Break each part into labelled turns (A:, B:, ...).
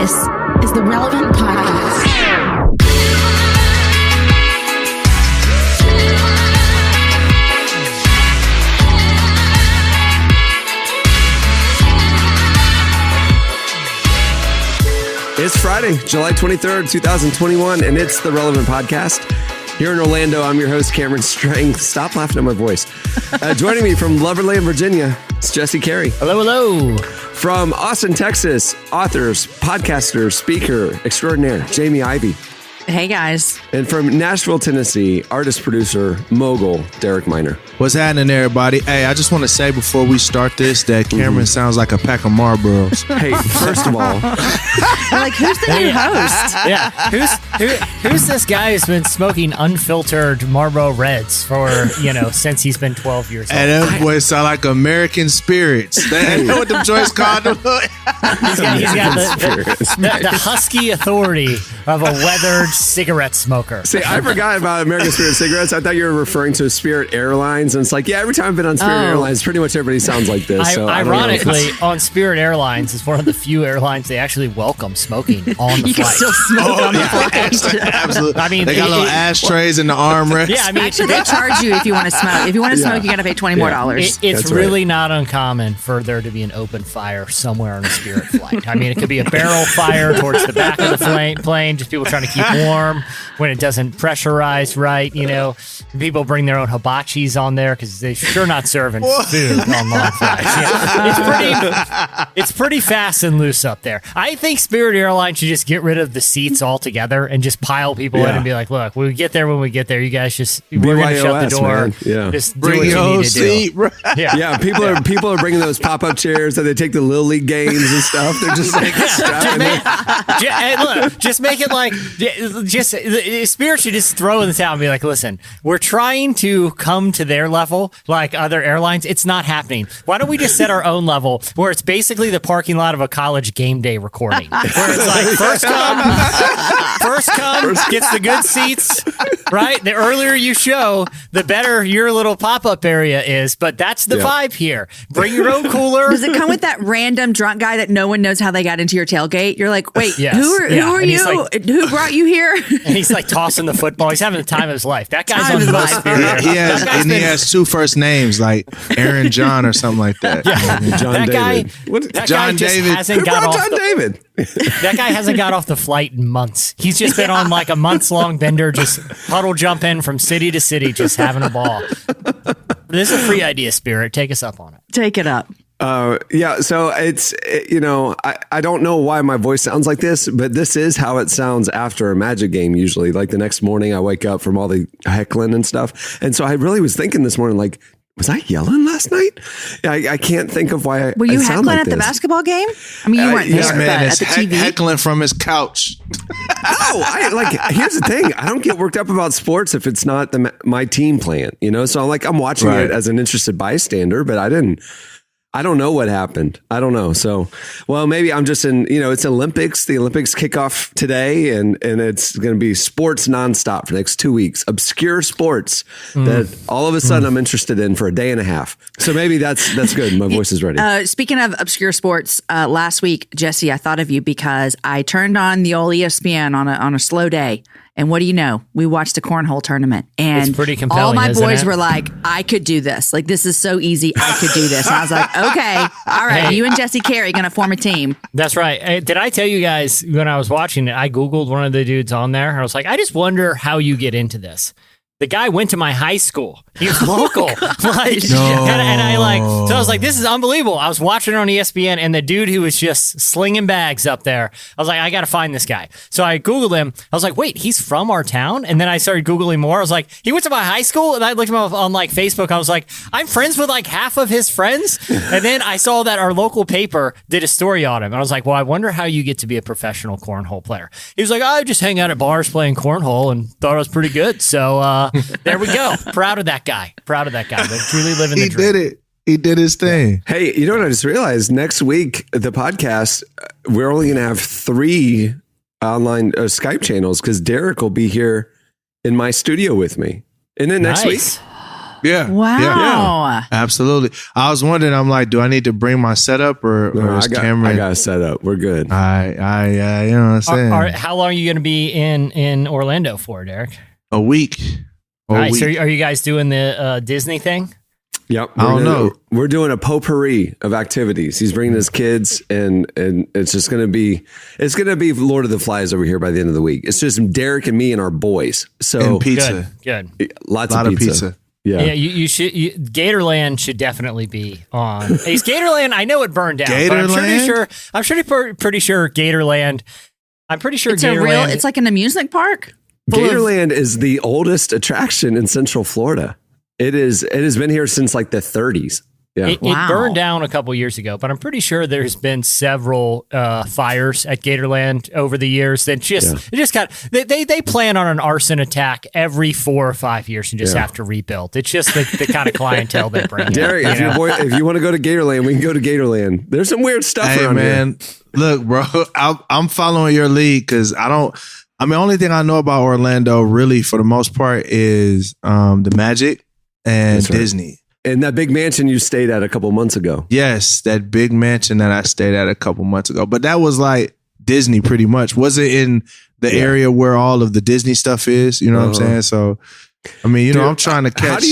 A: This is the Relevant Podcast.
B: It's Friday, July 23rd, 2021, and it's the Relevant Podcast. Here in Orlando, I'm your host, Cameron Strang. Stop laughing at my voice. Joining me from Loverland, Virginia, it's Jesse Carey.
C: Hello, hello.
B: From Austin, Texas, authors, podcaster, speaker extraordinaire, Jamie Ivey.
D: Hey, guys.
B: And from Nashville, Tennessee, artist, producer, mogul, Derek Miner.
E: What's happening, everybody? Hey, I just want to say before we start this that Cameron sounds like a pack of Marlboros.
B: Hey, first of all,
D: Like, who's the new host?
C: Yeah, who's this guy who's been smoking unfiltered Marlboro Reds for, since he's been 12 years old?
E: And them boys sound like American spirits. They know what them joints called.
C: He's got the husky authority of a weathered cigarette smoker.
B: see, I forgot about American Spirit cigarettes. I thought you were referring to Spirit Airlines. And it's like, yeah, every time I've been on Spirit Airlines, pretty much everybody sounds like this. So
C: ironically, on Spirit Airlines is one of the few airlines they actually welcome smoking on the
D: You
C: flight.
D: can still smoke on the flight.
E: Absolutely.
C: I mean,
E: they got little ashtrays in the armrest.
C: Yeah, I mean,
D: Actually, they charge you if you want to smoke. If you want to smoke, you got to pay $20 more.
C: It's
B: That's
C: really not uncommon for there to be an open fire somewhere on a Spirit flight. I mean, it could be a barrel fire towards the back of the plane, just people trying to keep warm when it doesn't pressurize right. People bring their own hibachis on there because they're sure not serving food on long flights. It's pretty fast and loose up there. I think Spirit Airlines should just get rid of the seats altogether and just pile people in and be like, look, we'll get there when we get there. You guys we're going to shut the door.
B: Man. Yeah.
C: Just do
E: Bring
C: what
E: your
C: you
E: own
C: need to
E: seat.
C: do.
B: Yeah, people are bringing those pop-up chairs that they take to Little League games and stuff. They're just like strapping it.
C: Just make it like, Spirit should just throw in the towel and be like, listen, we're trying to come to their level like other airlines. It's not happening. Why don't we just set our own level where it's basically the parking lot of a college game day recording, where it's like first come gets the good seats, right? The earlier you show, the better your little pop-up area is, but that's the vibe here. Bring your own cooler.
D: Does it come with that random drunk guy that no one knows how they got into your tailgate? You're like, wait,
C: Yes.
D: who are
C: And he's
D: you?
C: like-
D: Who brought you here?
C: And he's like tossing the football. He's having the time of his life. That guy's
D: Time
C: on
D: of his
C: most
D: life.
C: Spirit.
E: He has two first names, like Aaron John or something like that.
B: John
C: That guy,
B: David. What?
C: that
E: John
C: guy just
E: David.
C: hasn't
B: Who
C: got
B: brought
C: off
B: John
C: the,
B: David?
C: that guy hasn't got off the flight in months. He's just been on like a months-long bender, just puddle jumping from city to city, just having a ball. This is a free idea, Spirit. Take us up on it.
D: Take it up.
B: So it's, I don't know why my voice sounds like this, but this is how it sounds after a Magic game usually. Like the next morning I wake up from all the heckling and stuff. And so I really was thinking this morning, like, was I yelling last night? I can't think of why
D: Were you
B: I sound
D: heckling
B: like
D: at the
B: this.
D: basketball game? I mean, you weren't
B: yes,
D: there,
E: Man
D: but
E: is
D: at the TV.
E: heckling from his couch.
B: Here's the thing. I don't get worked up about sports if it's not my team playing, So I'm watching
E: Right.
B: it as an interested bystander, but I don't know what happened. I don't know. So, well, maybe I'm just it's Olympics. The Olympics kick off today and it's going to be sports nonstop for the next 2 weeks. Obscure sports that all of a sudden I'm interested in for a day and a half. So maybe that's good. My voice is ready.
D: Speaking of obscure sports, last week, Jesse, I thought of you because I turned on the old ESPN on a slow day. And what do you know? We watched a cornhole tournament. And
C: It's pretty compelling,
D: all my
C: isn't
D: boys
C: it?
D: were like, I could do this. Like, this is so easy. I could do this. And I was like, okay, all right.
C: Hey.
D: You and Jesse Carey going to form a team.
C: That's right. Did I tell you guys when I was watching it, I Googled one of the dudes on there. I was like, I just wonder how you get into this. The guy went to my high school. He was local. And I was like, this is unbelievable. I was watching it on ESPN and the dude who was just slinging bags up there, I was like, I got to find this guy. So I Googled him. I was like, wait, he's from our town? And then I started Googling more. I was like, he went to my high school? And I looked him up on like Facebook. I was like, I'm friends with like half of his friends. And then I saw that our local paper did a story on him. And I was like, well, I wonder how you get to be a professional cornhole player. He was like, I just hang out at bars playing cornhole and thought I was pretty good. So there we go. Proud of that guy. They're truly living the
E: He
C: dream.
E: did it. He did his thing.
B: Hey, you know what I just realized? Next week, the podcast, we're only going to have 3 online Skype channels because Derek will be here in my studio with me. Isn't it next week?
E: Yeah.
D: Wow.
E: Yeah. Absolutely. I was wondering, I'm like, do I need to bring my setup or is Cameron?
B: I got a setup. We're good.
E: You know what I'm saying?
C: How long are you going to be in Orlando for, Derek?
E: A week.
C: Nice. So are you guys doing the Disney thing?
B: Yep.
E: I don't know.
B: We're doing a potpourri of activities. He's bringing his kids, and it's just going to be Lord of the Flies over here by the end of the week. It's just Derek and me and our boys. So
E: And pizza.
C: Good.
B: Lots
E: A lot
B: of
E: of
B: pizza. Yeah.
C: Yeah, you should. Gatorland should definitely be on. Is Gatorland? I know it burned down.
E: Gatorland?
C: I'm pretty sure Gatorland. I'm pretty sure
D: It's
C: Gatorland.
D: it's like an amusement park.
B: Gatorland is the oldest attraction in Central Florida. It has been here since like the 30s. Yeah.
C: It burned down a couple years ago, but I'm pretty sure there's been several fires at Gatorland over the years. That they plan on an arson attack every 4 or 5 years and just have to rebuild. It's just the kind of clientele they bring.
B: Derek, if you want to go to Gatorland, we can go to Gatorland. There's some weird stuff around here.
E: Look, bro, I'm following your lead because only thing I know about Orlando really for the most part is the Magic and Disney.
B: And that big mansion you stayed at a couple months ago.
E: Yes, that big mansion that I stayed at a couple months ago. But that was like Disney pretty much. Was it in the area where all of the Disney stuff is? You know what I'm saying? So, I mean, I'm trying to catch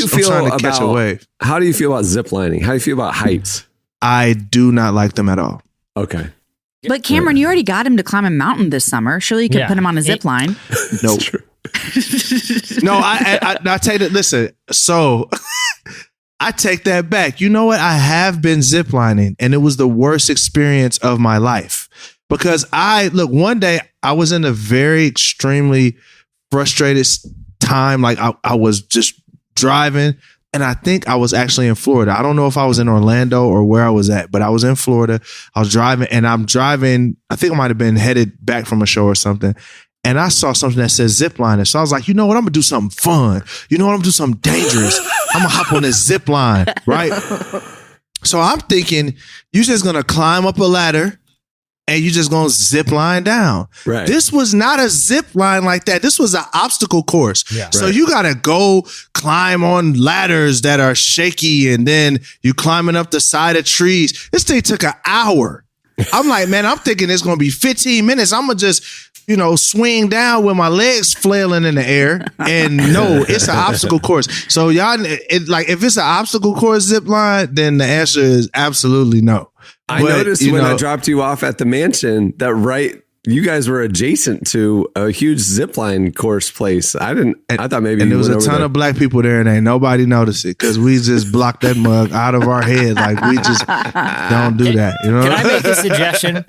E: a wave.
B: How do you feel about zip lining? How do you feel about heights?
E: I do not like them at all.
B: Okay.
D: But Cameron, you already got him to climb a mountain this summer. Surely you could put him on a zip line.
E: Nope. No, I take it. Listen, so I take that back. You know what? I have been ziplining, and it was the worst experience of my life because one day I was in a very extremely frustrated time. Like I was just driving, and I think I was actually in Florida. I don't know if I was in Orlando or where I was at, but I was in Florida. I was driving, and I think I might have been headed back from a show or something. And I saw something that says zip line. So I was like, you know what? I'm going to do something fun. You know what? I'm going to do something dangerous. I'm going to hop on this zip line, right? So I'm thinking you're just going to climb up a ladder and you're just going to zip line down.
B: Right.
E: This was not a zip line like that. This was an obstacle course. Yeah. So you got to go climb on ladders that are shaky and then you climbing up the side of trees. This thing took an hour. I'm like, man, I'm thinking it's going to be 15 minutes. I'm going to just, swing down with my legs flailing in the air. And no, it's an obstacle course. So y'all, if it's an obstacle course zip line, then the answer is absolutely no.
B: I noticed when I dropped you off at the mansion that you guys were adjacent to a huge zipline course place. I thought maybe.
E: And there was a ton of black people there, and ain't nobody noticed it because we just blocked that mug out of our head. Like we just don't do that.
C: Can I make a suggestion?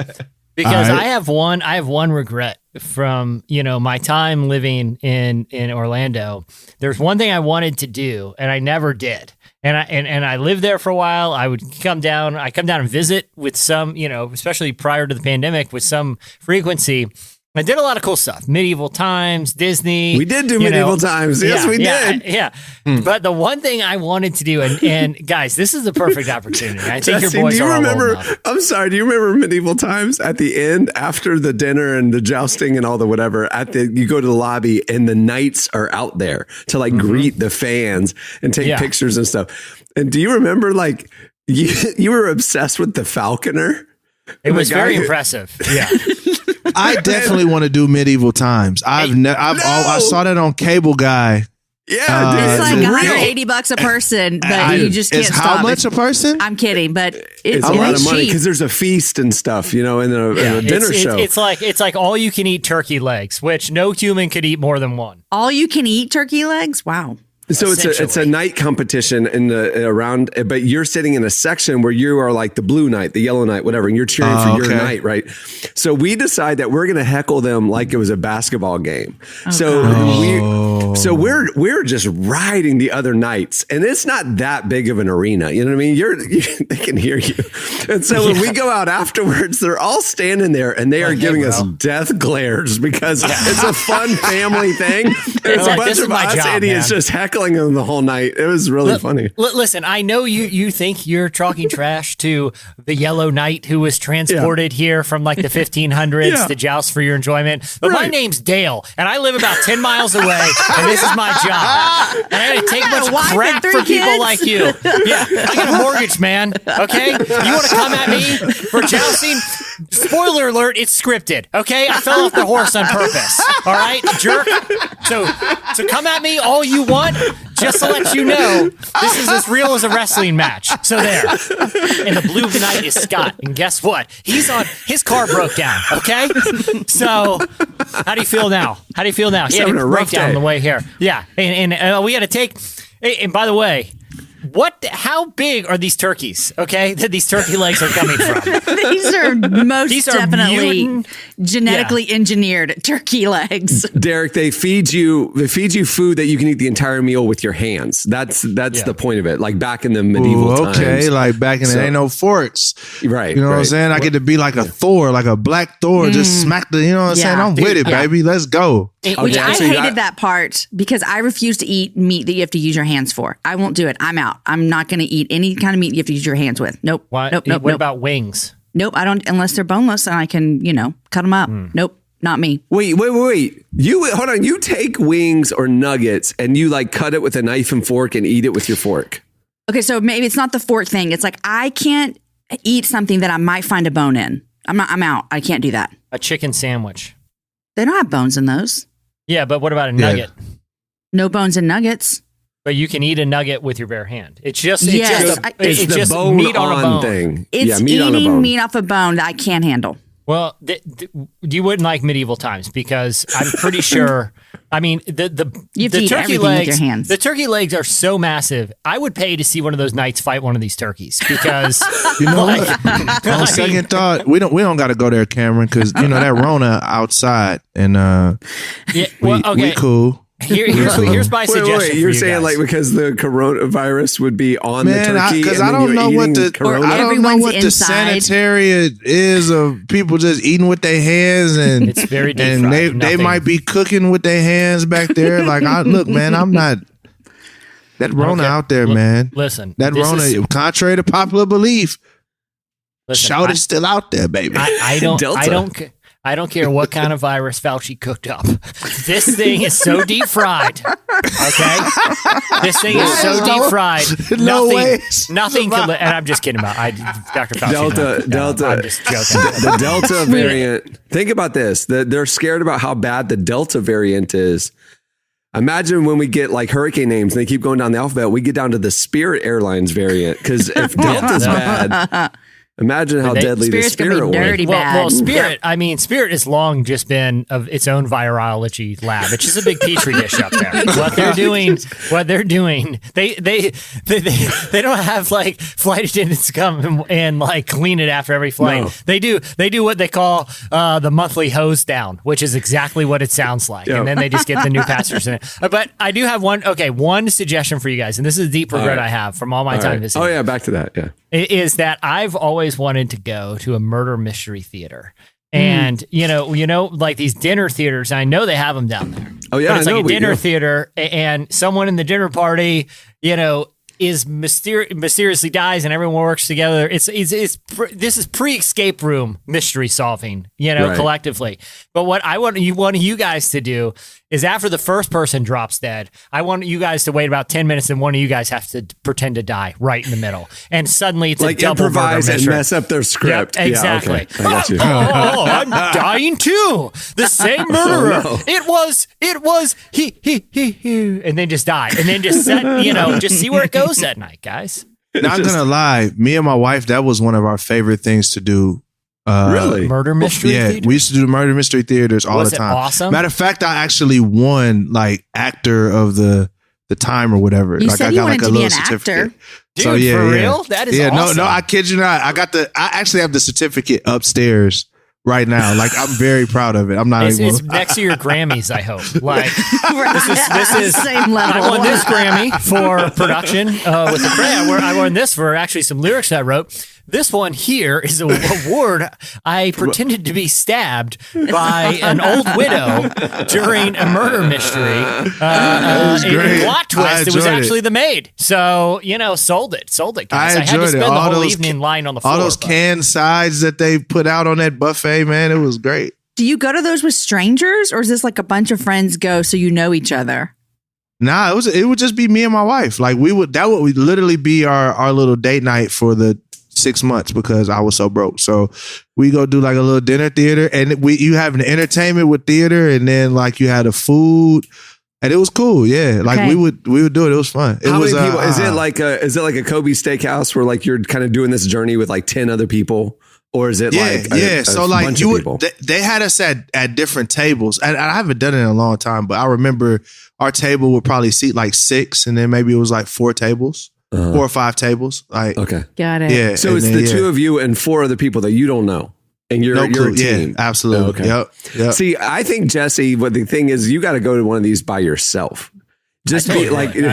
C: Because I have one regret from my time living in Orlando. There's one thing I wanted to do, and I never did. And I lived there for a while. I would come down and visit with some, especially prior to the pandemic, with some frequency. I did a lot of cool stuff. Medieval times, Disney.
B: We did do medieval times. Yes, we did.
C: Yeah. But the one thing I wanted to do, and guys, this is the perfect opportunity. I think
B: Justin,
C: your boys are all old enough.
B: I'm sorry. Do you remember medieval times at the end, after the dinner and the jousting and all the whatever, you go to the lobby and the knights are out there to greet the fans and take pictures and stuff. And do you remember you were obsessed with the falconer?
C: It was very impressive. Yeah.
E: I definitely want to do medieval times. I saw that on Cable Guy.
B: Yeah, dude,
D: it's like $180 a person, but you just can't stop.
E: How much a person?
D: I'm kidding, but
B: it's a lot of money because there's a feast and stuff, in a dinner show.
C: It's like all you can eat turkey legs, which no human could eat more than one.
D: All you can eat turkey legs? Wow.
B: So it's a night competition around, but you're sitting in a section where you are like the blue knight, the yellow knight, whatever, and you're cheering for your knight, right? So we decide that we're going to heckle them like it was a basketball game. So we're just riding the other knights, and it's not that big of an arena. You know what I mean? They can hear you, and so when we go out afterwards, they're all standing there, and they are giving us death glares because it's a fun family thing. There's a bunch of us idiots just heckling heckling him the whole night. It was really funny.
C: Listen, I know you think you're talking trash to the Yellow Knight who was transported here from like the 1500s to joust for your enjoyment. But my name's Dale, and I live about 10 miles away, and this is my job. And I gotta take a bunch of crap for people like you. Yeah, I got a mortgage, man. Okay, you want to come at me for jousting? Spoiler alert: it's scripted. Okay, I fell off the horse on purpose. All right, jerk. So come at me all you want. Just to let you know, this is as real as a wrestling match. So there. And the blue knight is Scott. And guess what? His car broke down. Okay. So how do you feel now? He had a breakdown on the way here. Yeah, and we had to take. And by the way. How big are these turkeys? Okay, that these turkey legs are coming from.
D: These are definitely genetically engineered turkey legs.
B: Derek, they feed you food that you can eat the entire meal with your hands. That's the point of it. Like back in the medieval times.
E: Okay, like back in there ain't no forks.
B: Right.
E: You know what I'm saying? I get to be like a Thor, like a black Thor, just smack the, you know what I'm saying? I'm with it, baby. Let's go.
D: Which I hated that part because I refuse to eat meat that you have to use your hands for. I won't do it. I'm out. I'm not going to eat any kind of meat you have to use your hands with. Nope.
C: What about wings?
D: Nope. I don't, unless they're boneless and I can, cut them up. Nope. Not me.
B: Wait. Hold on. You take wings or nuggets and you like cut it with a knife and fork and eat it with your fork.
D: Okay. So maybe it's not the fork thing. It's like, I can't eat something that I might find a bone in. I'm out. I can't do that.
C: A chicken sandwich.
D: They don't have bones in those.
C: Yeah, but what about a nugget?
D: No bones in nuggets.
C: But you can eat a nugget with your bare hand. It's just
B: bone
C: meat on a bone
B: thing.
D: It's eating meat off a bone that I can't handle.
C: Well, you wouldn't like medieval times because I'm pretty sure. I mean, the turkey legs. With your hands. The turkey legs are so massive. I would pay to see one of those knights fight one of these turkeys because
E: on second thought, we don't got to go there, Cameron, because that Rona outside and we cool.
C: Here's my suggestion. Wait,
B: you're
C: for you
B: saying
C: guys.
B: like because the coronavirus would be on the turkey?
E: Because I don't know what the sanitary is of people just eating with their hands, and
C: it's very deep
E: and they might be cooking with their hands back there. Like, look, man, I'm not. That Rona out there, man.
C: Listen,
E: that Rona, contrary to popular belief, shout is still out there, baby.
C: I don't care what kind of virus Fauci cooked up. This thing is so deep fried. Okay? This thing is so deep fried. Nothing can. And I'm just kidding about Dr. Fauci.
B: Delta.
C: I'm just joking.
B: The Delta variant. Think about this. They're scared about how bad the Delta variant is. Imagine when we get like hurricane names and they keep going down the alphabet, we get down to the Spirit Airlines variant. Because if Delta's bad. Imagine how deadly the Spirit was.
C: Well, Spirit has long just been of its own virology lab. It's just a big petri dish up there. What they're doing, they don't have like flight attendants come and like clean it after every flight. No. They do what they call the monthly hose down, which is exactly what it sounds like. Yep. And then they just get the new passengers in it. But I do have one suggestion for you guys, and this is a deep regret I have from all my time visiting.
B: Oh yeah, back to that. Yeah.
C: Is that I've always wanted to go to a murder mystery theater. And, like these dinner theaters, I know they have them down there.
B: Oh, yeah.
C: But it's like a dinner theater and someone in the dinner party, is mysteriously dies and everyone works together. This is pre-escape room mystery solving, collectively. But what I want you guys to do is after the first person drops dead, I want you guys to wait about 10 minutes and one of you guys has to pretend to die right in the middle. And suddenly it's
B: like
C: a double
B: improvise and
C: mystery.
B: mess up their script.
C: Yep, exactly.
B: Yeah, okay. I got you.
C: I'm dying too. The same murderer.
B: Oh, no.
C: It was he, and then just die. And then just just see where it goes that night, guys.
E: Not gonna lie, me and my wife, that was one of our favorite things to do.
B: Really?
C: Murder mystery theater?
E: We used to do murder mystery theaters all the time.
C: Awesome?
E: Matter of fact, I actually won like actor of the time or whatever.
D: You
E: like
D: said
E: I
D: you
E: got
D: wanted
E: like a
D: to be
E: little
D: an
E: certificate.
D: actor.
C: Dude, for real? That is awesome.
E: No, I kid you not. I actually have the certificate upstairs right now. Like, I'm very proud of it. I'm not even.
C: It's next to your Grammys, I hope. Like,
D: this is same level.
C: I won this Grammy for production with the play. I won this for actually some lyrics I wrote. This one here is a ward. I pretended to be stabbed by an old widow during a murder mystery. In plot twist, it was actually the maid. So, sold it, guys. I had to spend the whole evening lying on the floor.
E: All those canned sides that they put out on that buffet, man, it was great.
D: Do you go to those with strangers, or is this like a bunch of friends go so you know each other?
E: Nah, it would just be me and my wife. Like that would literally be our little date night for the 6 months because I was so broke. So we go do like a little dinner theater, and you have an entertainment with theater, and then like you had a food, and it was cool. Yeah, like we would do it. It was fun.
B: How many people? Is it like a Kobe Steakhouse where like you're kind of doing this journey with like 10 other people? Or is it
E: so like
B: bunch
E: you
B: of people?
E: They had us at different tables, and I haven't done it in a long time, but I remember our table would probably seat like 6, and then maybe it was like 4 tables, 4 or 5 tables. Like,
B: okay,
D: got it.
E: Yeah,
B: so it's the 2 of you and 4 other people that you don't know, and you're a team.
E: Yeah, absolutely.
B: Oh, okay. Yep. See, I think Jesse, what the thing is, you got to go to one of these by yourself. Just be like,
D: and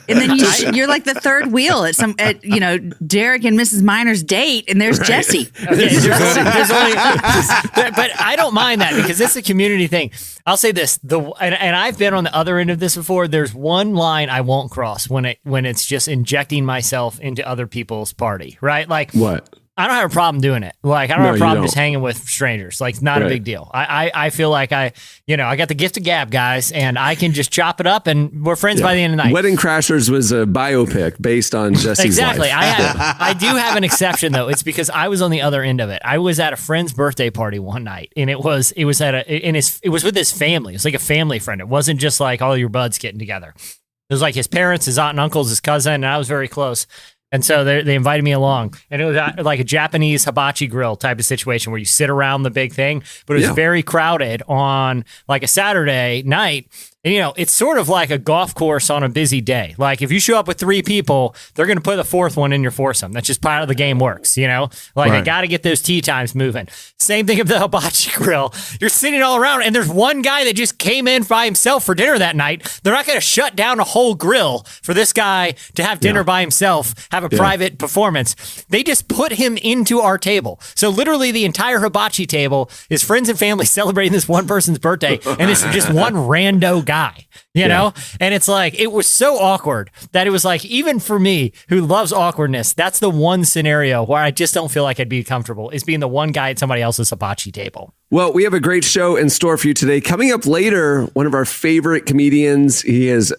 D: then you're like the third wheel at Derek and Mrs. Minor's date, and there's Jesse.
C: Okay, there's only, but I don't mind that because it's a community thing. I'll say this: and I've been on the other end of this before. There's one line I won't cross when it's just injecting myself into other people's party, right? Like
B: what?
C: I don't have a problem doing it. Like, I don't have a problem just hanging with strangers. Like, not a big deal. I feel like I got the gift of gab, guys, and I can just chop it up, and we're friends by the end of the night.
B: Wedding Crashers was a biopic based on Jesse's life.
C: I do have an exception, though. It's because I was on the other end of it. I was at a friend's birthday party one night, and it was with his family. It was like a family friend. It wasn't just like all your buds getting together. It was like his parents, his aunt and uncles, his cousin, and I was very close. And so they invited me along, and it was like a Japanese hibachi grill type of situation where you sit around the big thing, but it was very crowded on like a Saturday night. And, it's sort of like a golf course on a busy day. Like if you show up with 3 people, they're going to put a 4th one in your foursome. That's just how the game works, They got to get those tee times moving. Same thing of the hibachi grill. You're sitting all around, and there's one guy that just came in by himself for dinner that night. They're not going to shut down a whole grill for this guy to have dinner by himself, have a private performance. They just put him into our table. So literally the entire hibachi table is friends and family celebrating this one person's birthday, and it's just one rando guy, and it's like, it was so awkward that it was like, even for me who loves awkwardness, that's the one scenario where I just don't feel like I'd be comfortable, is being the one guy at somebody else's hibachi table.
B: Well, we have a great show in store for you today. Coming up later, one of our favorite comedians, he has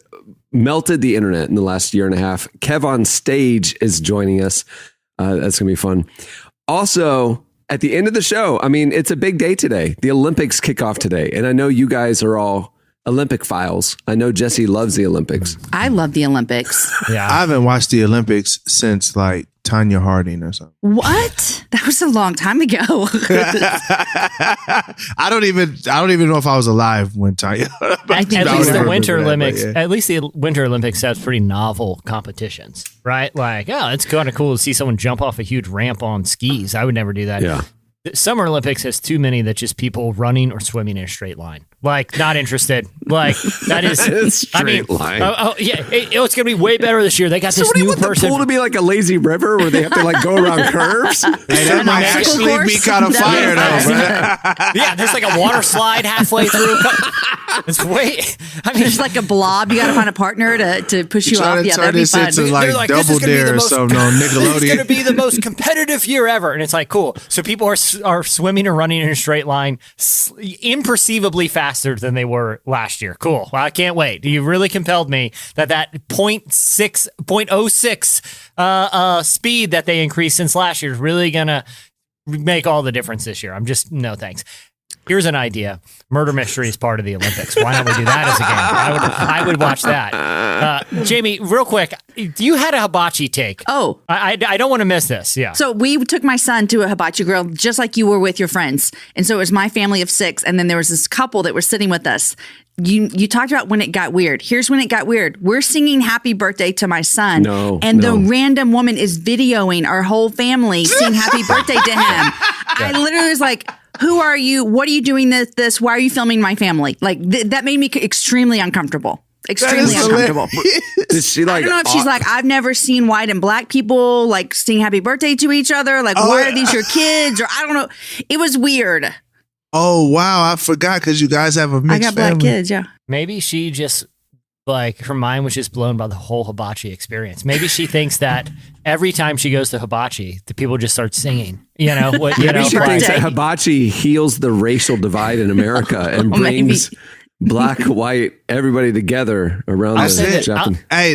B: melted the internet in the last year and a half. KevOnStage is joining us. That's going to be fun. Also, at the end of the show, it's a big day today. The Olympics kick off today. And I know you guys are all Olympic files. I know Jesse loves the Olympics.
D: I love the Olympics.
C: Yeah,
E: I haven't watched the Olympics since like Tanya Harding or something.
D: What? That was a long time ago.
E: I don't even know if I was alive when Tanya.
C: At least the Winter Olympics. At least the Winter Olympics has pretty novel competitions, right? Like, it's kind of cool to see someone jump off a huge ramp on skis. I would never do that.
B: Yeah.
C: The Summer Olympics has too many that just people running or swimming in a straight line. Like, not interested. Like, that is
B: straight line.
C: It's gonna be way better this year. They got this new person.
B: The pool to be like a lazy river where they have to like go around curves.
E: Hey, that might actually be kind of fire though.
C: Yeah, there's like a water slide halfway through. It's
D: there's like a blob. You got to find a partner to push you off. Yeah, that'd be fun.
E: Into like Double Dare or something on Nickelodeon.
C: It's going to be the most competitive year ever, and it's like, cool. So people are swimming or running in a straight line, imperceivably faster than they were last year. Cool. Well, I can't wait. You really compelled me that 0.06 speed that they increased since last year is really going to make all the difference this year. I'm just, no thanks. Here's an idea. Murder mystery is part of the Olympics. Why not we do that as a game? I would watch that. Jamie, real quick, you had a hibachi take.
D: Oh.
C: I don't want to miss this. Yeah.
D: So we took my son to a hibachi grill just like you were with your friends. And so it was my family of 6. And then there was this couple that were sitting with us. You talked about when it got weird. Here's when it got weird. We're singing happy birthday to my son. The random woman is videoing our whole family sing happy birthday to him. I literally was like, who are you? What are you doing this? Why are you filming my family? Like that made me extremely uncomfortable. Extremely uncomfortable.
B: Is she like?
D: I don't know if she's like, I've never seen white and black people like sing happy birthday to each other. Like, why are these your kids? Or I don't know. It was weird.
E: Oh, wow. I forgot because you guys have a mixed
D: I got black
E: family.
D: kids, yeah.
C: Maybe she just, like, her mind was just blown by the whole hibachi experience. Maybe she thinks that every time she goes to hibachi, the people just start singing. You know what? You
B: Maybe
C: know,
B: she
C: like,
B: thinks that hibachi heals the racial divide in America and brings black, white, everybody together around
E: I
B: the
E: said,
B: Japanese.
E: Hey,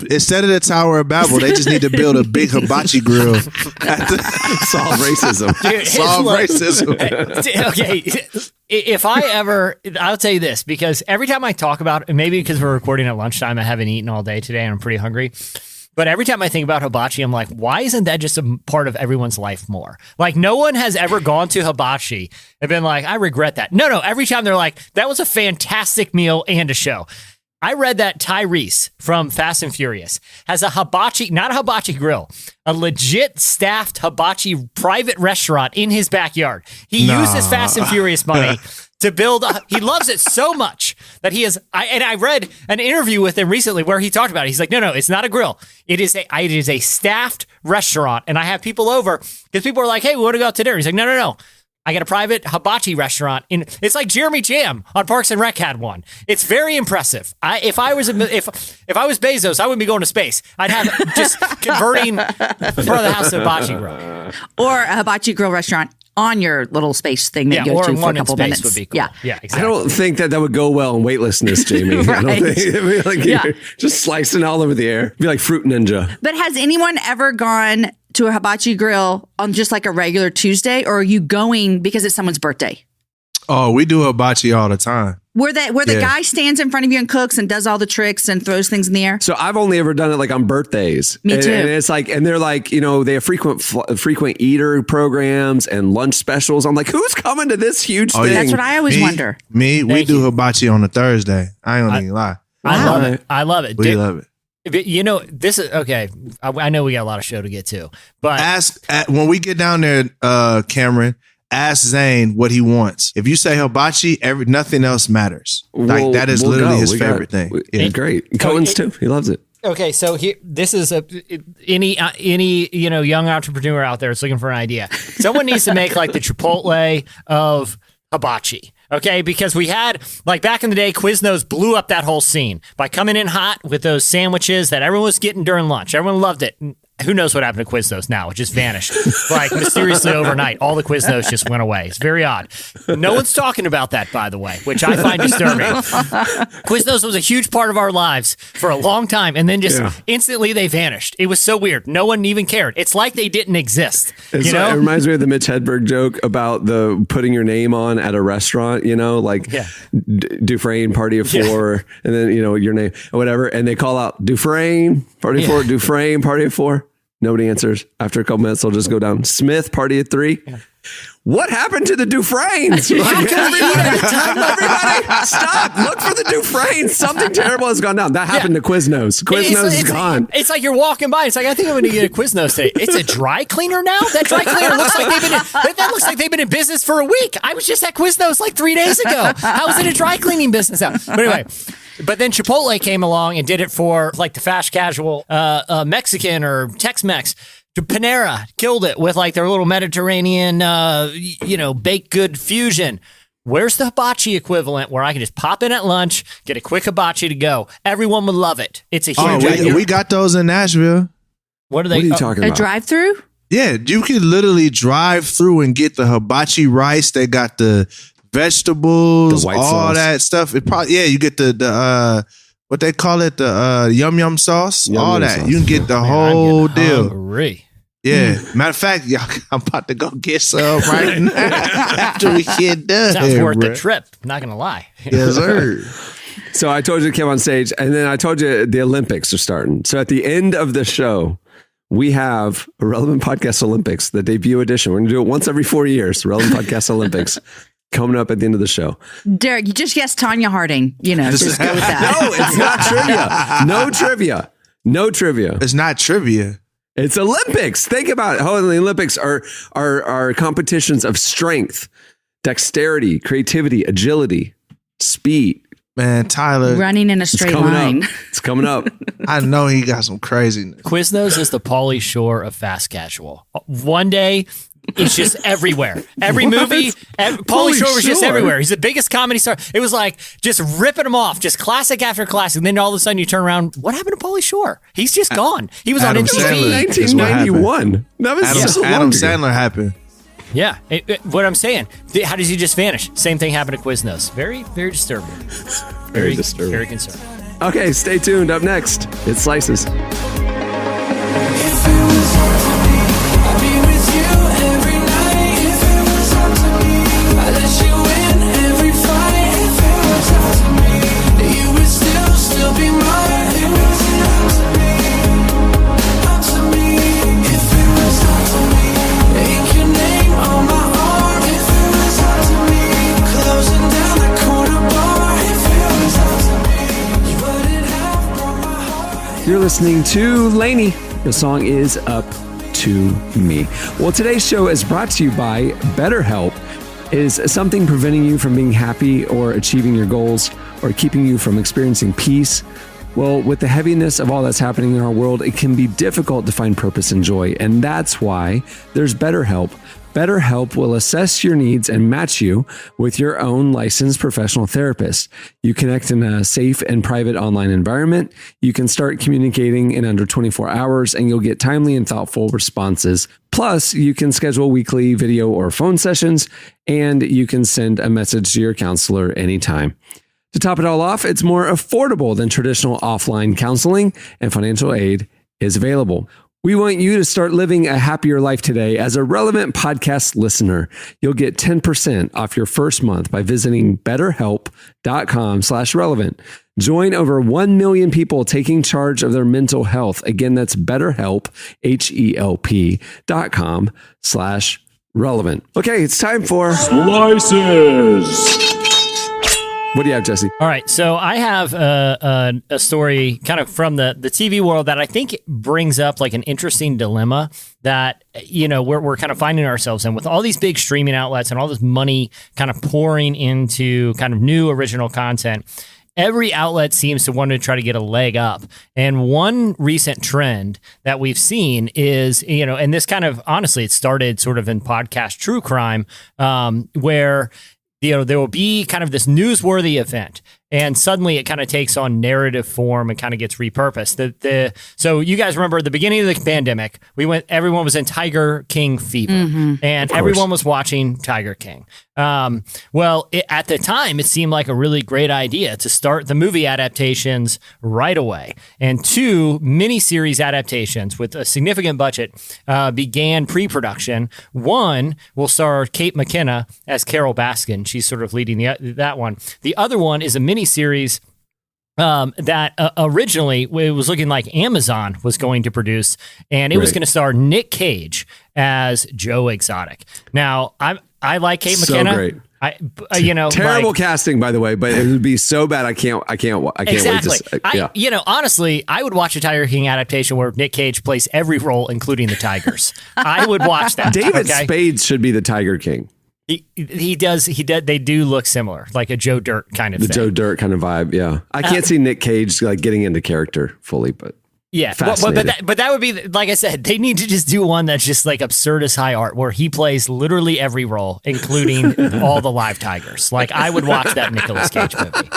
E: instead of the Tower of Babel, they just need to build a big hibachi grill.
B: Solve racism.
C: Dude,
E: Solve
C: look,
E: racism.
C: Okay, if I ever, I'll tell you this, because every time I talk about, maybe because we're recording at lunchtime, I haven't eaten all day today and I'm pretty hungry. But every time I think about hibachi, I'm like, why isn't that just a part of everyone's life more? Like, no one has ever gone to hibachi and been like, I regret that. No, every time they're like, that was a fantastic meal and a show. I read that Tyrese from Fast and Furious has a hibachi, not a hibachi grill, a legit staffed hibachi private restaurant in his backyard. He uses Fast and Furious money to build. He loves it so much that he is. I read an interview with him recently where he talked about it. He's like, no, it's not a grill. It is a staffed restaurant, and I have people over because people are like, hey, we want to go out to dinner. He's like, no. I got a private hibachi restaurant it's like Jeremy Jam on Parks and Rec had one. It's very impressive. If I was Bezos, I wouldn't be going to space. I'd have just converting front of the house to hibachi grill
D: Or a hibachi grill restaurant on your little space thing that you go
C: or
D: to for
C: one
D: a
C: in
D: couple
C: space
D: minutes.
C: would be cool. Yeah, exactly.
B: I don't think that would go well in weightlessness, Jamie. I don't
D: Right.
B: think it'd be like
D: Yeah.
B: you're just slicing all over the air. It'd be like Fruit Ninja.
D: But has anyone ever gone to a hibachi grill on just like a regular Tuesday, or are you going because it's someone's birthday?
E: Oh, we do hibachi all the time.
D: Where the guy stands in front of you and cooks and does all the tricks and throws things in the air?
B: So I've only ever done it like on birthdays.
D: Me too.
B: And it's like, and they're like, they have frequent eater programs and lunch specials. I'm like, who's coming to this huge thing?
D: That's what I always wonder.
E: We
C: Thank
E: do
C: you.
E: hibachi on a Thursday. I ain't gonna even lie.
C: I love it.
E: We love it.
C: This is okay. I know we got a lot of show to get to, but
E: When we get down there, Cameron, ask Zane what he wants. If you say hibachi, nothing else matters. Like that is literally
B: go.
E: his
B: We
E: favorite thing. Yeah.
B: Great. Cohen's too. He loves it.
C: okay. So this is any young entrepreneur out there is looking for an idea. Someone needs to make like the Chipotle of hibachi. Okay, because we had, like back in the day, Quiznos blew up that whole scene by coming in hot with those sandwiches that everyone was getting during lunch. Everyone loved it. Who knows what happened to Quiznos now? It just vanished. Like mysteriously overnight, all the Quiznos just went away. It's very odd. No one's talking about that, by the way, which I find disturbing. Quiznos was a huge part of our lives for a long time, and then just instantly they vanished. It was so weird. No one even cared. It's like they didn't exist.
B: It reminds me of the Mitch Hedberg joke about the putting your name on at a restaurant, like Dufresne, party of four, and then, your name or whatever. And they call out Dufresne, party of four, Dufresne, party of four. Nobody answers. After a couple minutes, they'll just go down. Smith, party of three. Yeah. What happened to the Dufresnes? Like, everybody, stop. Look for the Dufresnes. Something terrible has gone down. That happened to Quiznos. Quiznos is gone.
C: It's like you're walking by. It's like, I think I'm going to get a Quiznos today. It's a dry cleaner now? That dry cleaner looks like they've been in business for a week. I was just at Quiznos like 3 days ago. How is it a dry cleaning business now? But anyway. But then Chipotle came along and did it for like the fast casual Mexican or Tex-Mex. Panera killed it with like their little Mediterranean, baked good fusion. Where's the hibachi equivalent where I can just pop in at lunch, get a quick hibachi to go? Everyone would love it. It's a huge idea.
E: We got those in Nashville.
C: What are
B: you talking about?
D: A drive-through?
E: Yeah, you can literally drive through and get the hibachi rice. They got the vegetables,
B: The white
E: all
B: sauce.
E: that stuff. It probably you get the what they call it, the yum sauce, all that.
B: sauce.
E: You can get the
C: Man,
E: whole
C: I'm getting
E: deal.
C: hungry.
E: Yeah. Matter of fact, I'm about to go get some right now after we get done.
C: Sounds worth
E: bro.
C: the trip. Not gonna lie.
E: Yes, sir.
B: So I told you to come on stage, and then I told you the Olympics are starting. So at the end of the show, we have a Relevant Podcast Olympics, the debut edition. We're going to do it once every 4 years. Relevant Podcast Olympics coming up at the end of the show.
D: Derek, you just guessed Tanya Harding. Just go with that.
B: No, it's not trivia. No trivia.
E: It's not trivia.
B: It's Olympics. Think about it. The Olympics are competitions of strength, dexterity, creativity, agility, speed,
E: Man, Tyler,
D: running in a straight line.
B: It's coming up.
E: I know he got some craziness.
C: Quiznos is the Pauly Shore of fast casual. One day, it's just everywhere. Every movie, Pauly Shore was just everywhere. He's the biggest comedy star. It was like just ripping him off, just classic after classic. And then all of a sudden you turn around, what happened to Pauly Shore? He's just gone. He was on
E: Adam
C: MTV.
E: Sandler.
B: 1991. That was so long
E: Adam
B: ago.
E: Sandler happened.
C: Yeah. What I'm saying, how does he just vanish? Same thing happened to Quiznos. Very, very disturbing.
B: Very disturbing.
C: Very concerning.
B: Okay, stay tuned. Up next, it's Slices. You're listening to Lainey. The song is Up to Me. Well, today's show is brought to you by BetterHelp. Is something preventing you from being happy or achieving your goals or keeping you from experiencing peace? Well, with the heaviness of all that's happening in our world, it can be difficult to find purpose and joy. And that's why there's BetterHelp. BetterHelp will assess your needs and match you with your own licensed professional therapist. You connect in a safe and private online environment. You can start communicating in under 24 hours and you'll get timely and thoughtful responses. Plus, you can schedule weekly video or phone sessions and you can send a message to your counselor anytime. To top it all off, it's more affordable than traditional offline counseling and financial aid is available. We want you to start living a happier life today. As a Relevant podcast listener, you'll get 10% off your first month by visiting betterhelp.com/relevant. Join over 1 million people taking charge of their mental health. Again, that's BetterHelp, HELP.com/relevant. Okay, it's time for
F: Slices.
B: What do you have, Jesse?
C: All right, so I have a story kind of from the TV world that I think brings up like an interesting dilemma that, you know, we're kind of finding ourselves in with all these big streaming outlets and all this money kind of pouring into kind of new original content. Every outlet seems to want to try to get a leg up. And one recent trend that we've seen is, you know, and this kind of, honestly, it started sort of in podcast true crime, where you know, there will be kind of this newsworthy event, and suddenly it kind of takes on narrative form and kind of gets repurposed. So you guys remember at the beginning of the pandemic, everyone was in Tiger King fever, and everyone was watching Tiger King. At the time, it seemed like a really great idea to start the movie adaptations right away. And 2 miniseries adaptations with a significant budget began pre-production. One will star Kate McKinnon as Carol Baskin. She's sort of leading that one. The other one is a miniseries that originally it was looking like Amazon was going to produce, and it was going to star Nick Cage as Joe Exotic. Now, I like Kate McKinnon.
B: So great. Terrible casting, by the way, but it would be so bad. I can't
C: Exactly.
B: wait to.
C: Honestly, I would watch a Tiger King adaptation where Nick Cage plays every role, including the Tigers. I would watch that.
B: David Spade should be the Tiger King.
C: He does. They do look similar, like a Joe Dirt kind of thing.
B: Joe Dirt kind of vibe. Yeah. I can't see Nick Cage like getting into character fully, but
C: yeah. But that would be, like I said, they need to just do one that's just like absurd as high art, where he plays literally every role, including all the live tigers. Like, I would watch that Nicolas Cage movie.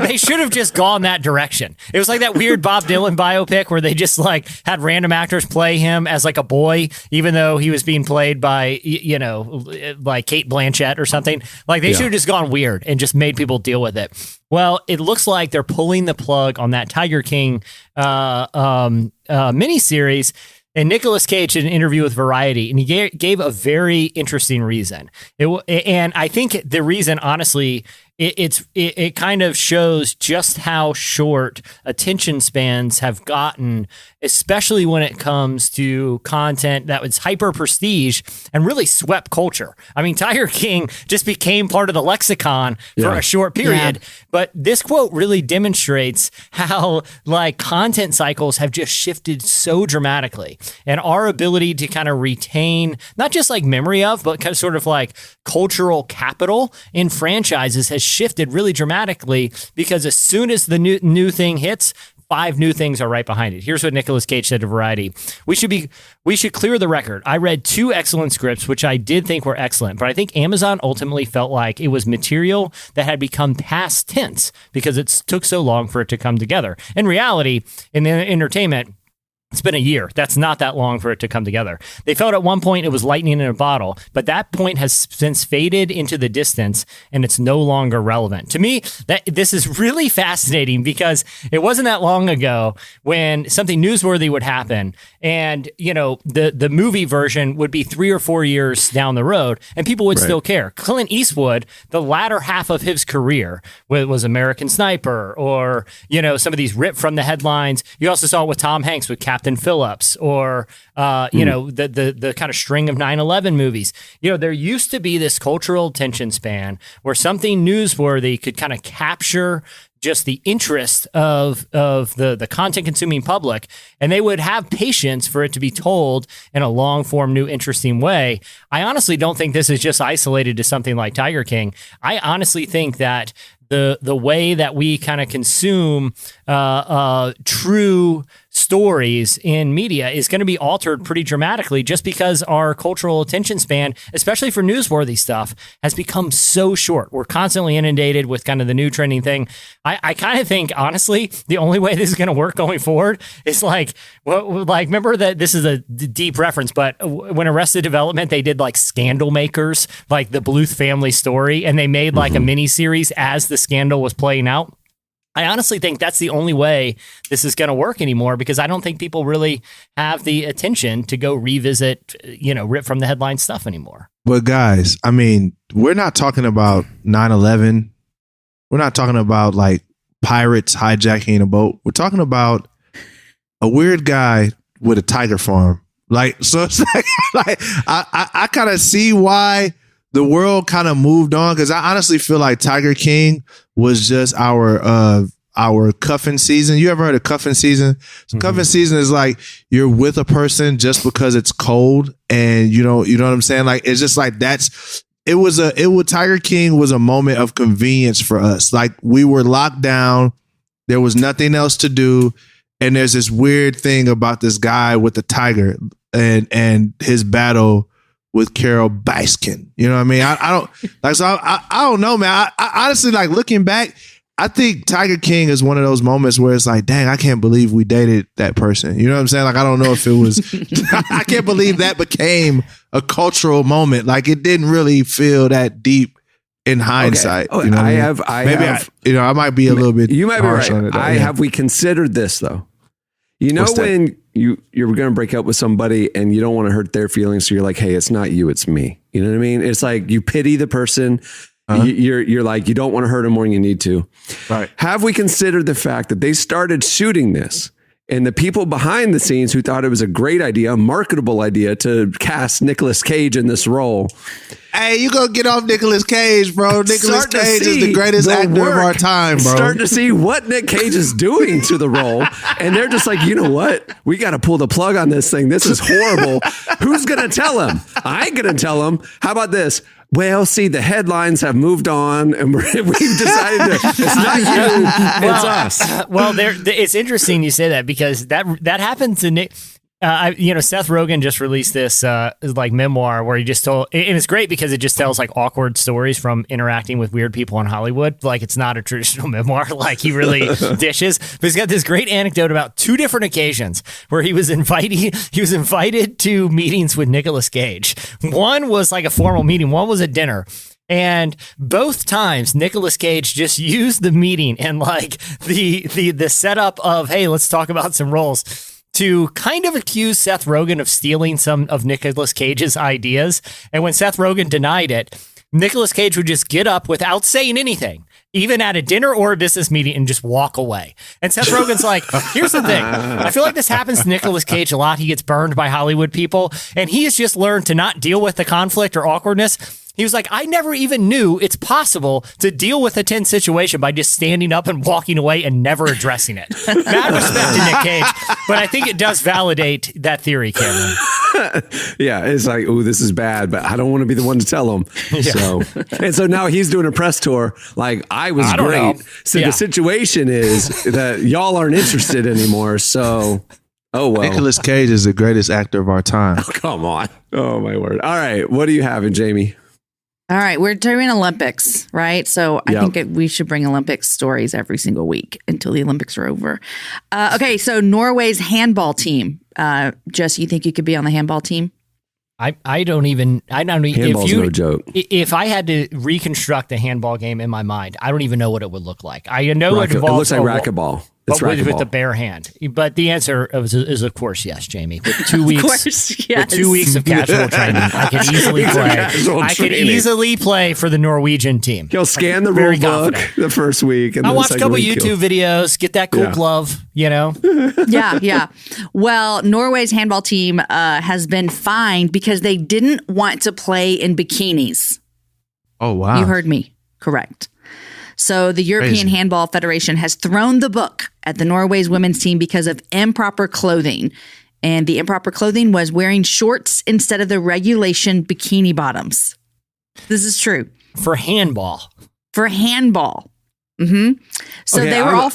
C: They should have just gone that direction. It was like that weird Bob Dylan biopic where they just like had random actors play him as like a boy, even though he was being played by, you know, like Kate Blanchett or something. Like, they should have just gone weird and just made people deal with it. Well, it looks like they're pulling the plug on that Tiger King miniseries. And Nicolas Cage did an interview with Variety, and he gave a very interesting reason. And I think the reason, honestly, it kind of shows just how short attention spans have gotten especially when it comes to content that was hyper prestige and really swept culture. I mean, Tiger King just became part of the lexicon for a short period. Yeah. But this quote really demonstrates how like content cycles have just shifted so dramatically, and our ability to kind of retain not just like memory of, but kind of sort of like cultural capital in franchises has shifted really dramatically, because as soon as the new thing hits, 5 new things are right behind it. Here's what Nicolas Cage said to Variety. We should clear the record. I read 2 excellent scripts, which I did think were excellent, but I think Amazon ultimately felt like it was material that had become past tense because it took so long for it to come together. In reality, in the entertainment, it's been a year. That's not that long for it to come together. They felt at one point it was lightning in a bottle, but that point has since faded into the distance and it's no longer relevant. To me, this is really fascinating because it wasn't that long ago when something newsworthy would happen and, you know, the movie version would be 3 or 4 years down the road and people would still care. Clint Eastwood, the latter half of his career was American Sniper or, you know, some of these ripped from the headlines. You also saw it with Tom Hanks with Captain Phillips or, you know, the kind of string of 9/11 movies. You know, there used to be this cultural attention span where something newsworthy could kind of capture just the interest of the content consuming public, and they would have patience for it to be told in a long form, new, interesting way. I honestly don't think this is just isolated to something like Tiger King. I honestly think that the way that we kind of consume true stories in media is going to be altered pretty dramatically just because our cultural attention span, especially for newsworthy stuff, has become so short. We're constantly inundated with kind of the new trending thing. I kind of think, honestly, the only way this is going to work going forward is like remember that this is a deep reference, but when Arrested Development, they did like Scandal Makers, like the Bluth family story, and they made like a mini series as the scandal was playing out. I honestly think that's the only way this is going to work anymore, because I don't think people really have the attention to go revisit, you know, rip from the headline stuff anymore.
E: But guys, I mean, we're not talking about 9/11. We're not talking about like pirates hijacking a boat. We're talking about a weird guy with a tiger farm. Like, so it's like I kind of see why the world kind of moved on, because I honestly feel like Tiger King was just our cuffing season. You ever heard of cuffing season? So cuffing season is like you're with a person just because it's cold, and you know what I'm saying? Like, it's just like Tiger King was a moment of convenience for us. Like, we were locked down, there was nothing else to do, and there's this weird thing about this guy with the tiger and his battle with Carol Baskin. You know what I mean? I don't like, so I don't know, man. I honestly, like, looking back, I think Tiger King is one of those moments where it's like, dang, I can't believe we dated that person. You know what I'm saying? Like, I don't know if it was, I can't believe that became a cultural moment. Like, it didn't really feel that deep in hindsight.
B: Okay.
E: You know, I might be a little bit.
B: You might be right.
E: On it,
B: Have we considered this though? You know, when you're going to break up with somebody and you don't want to hurt their feelings, so you're like, hey, it's not you, it's me. You know what I mean? It's like you pity the person. You're like, you don't want to hurt them more than you need to.
E: Right.
B: Have we considered the fact that they started shooting this, and the people behind the scenes who thought it was a great idea, a marketable idea to cast Nicolas Cage in this role?
E: Hey, you gonna get off Nicolas Cage, bro. Nicolas Cage is the greatest actor of our time, bro.
B: Starting to see what Nick Cage is doing to the role. And they're just like, you know what? We got to pull the plug on this thing. This is horrible. Who's going to tell him? I ain't going to tell him. How about this? Well, see, the headlines have moved on, and we've decided it's not you, it's us.
C: Well, it's interesting you say that, because that happened to Nick. Seth Rogen just released this like memoir where he just told, and it's great because it just tells like awkward stories from interacting with weird people in Hollywood. Like, it's not a traditional memoir, like he really dishes. But he's got this great anecdote about 2 different occasions where he was invited to meetings with Nicolas Cage. One was like a formal meeting, one was a dinner. And both times Nicolas Cage just used the meeting and like the setup of, hey, let's talk about some roles, to kind of accuse Seth Rogen of stealing some of Nicolas Cage's ideas. And when Seth Rogen denied it, Nicolas Cage would just get up without saying anything even at a dinner or a business meeting, and just walk away. And Seth Rogen's like, here's the thing. I feel like this happens to Nicolas Cage a lot. He gets burned by Hollywood people, and he has just learned to not deal with the conflict or awkwardness. He was like, I never even knew it's possible to deal with a tense situation by just standing up and walking away and never addressing it. Mad respect to Nick Cage, but I think it does validate that theory, Cameron.
B: Yeah, it's like, oh, this is bad, but I don't want to be the one to tell him.
C: Yeah.
B: So now he's doing a press tour. Like, I was great. So the situation is that y'all aren't interested anymore. So, oh well.
E: Nicolas Cage is the greatest actor of our time.
B: Oh, come on. Oh my word. All right, what are you having, Jamie?
D: All right, we're doing Olympics, right? So I think we should bring Olympics stories every single week until the Olympics are over. Okay, so Norway's handball team. Jess, you think you could be on the handball team?
C: I don't even.
B: Handball's no joke.
C: If I had to reconstruct a handball game in my mind, I don't even know what it would look like. I know it involves
B: looks like racquetball. It's
C: with the bare hand. But the answer is of course yes, Jamie. With 2 weeks, with 2 weeks of casual training, I could easily play. I could easily play for the Norwegian team.
B: He'll scan the rule book the first week. And
C: I watch a couple YouTube videos, get that cool glove, you know?
D: Yeah. Well, Norway's handball team has been fined because they didn't want to play in bikinis.
E: Oh, wow.
D: You heard me. Correct. So the European Handball Federation has thrown the book at the Norway's women's team because of improper clothing. And the improper clothing was wearing shorts instead of the regulation bikini bottoms. This is true.
C: For handball.
D: Mm-hmm. So
B: okay,
D: they were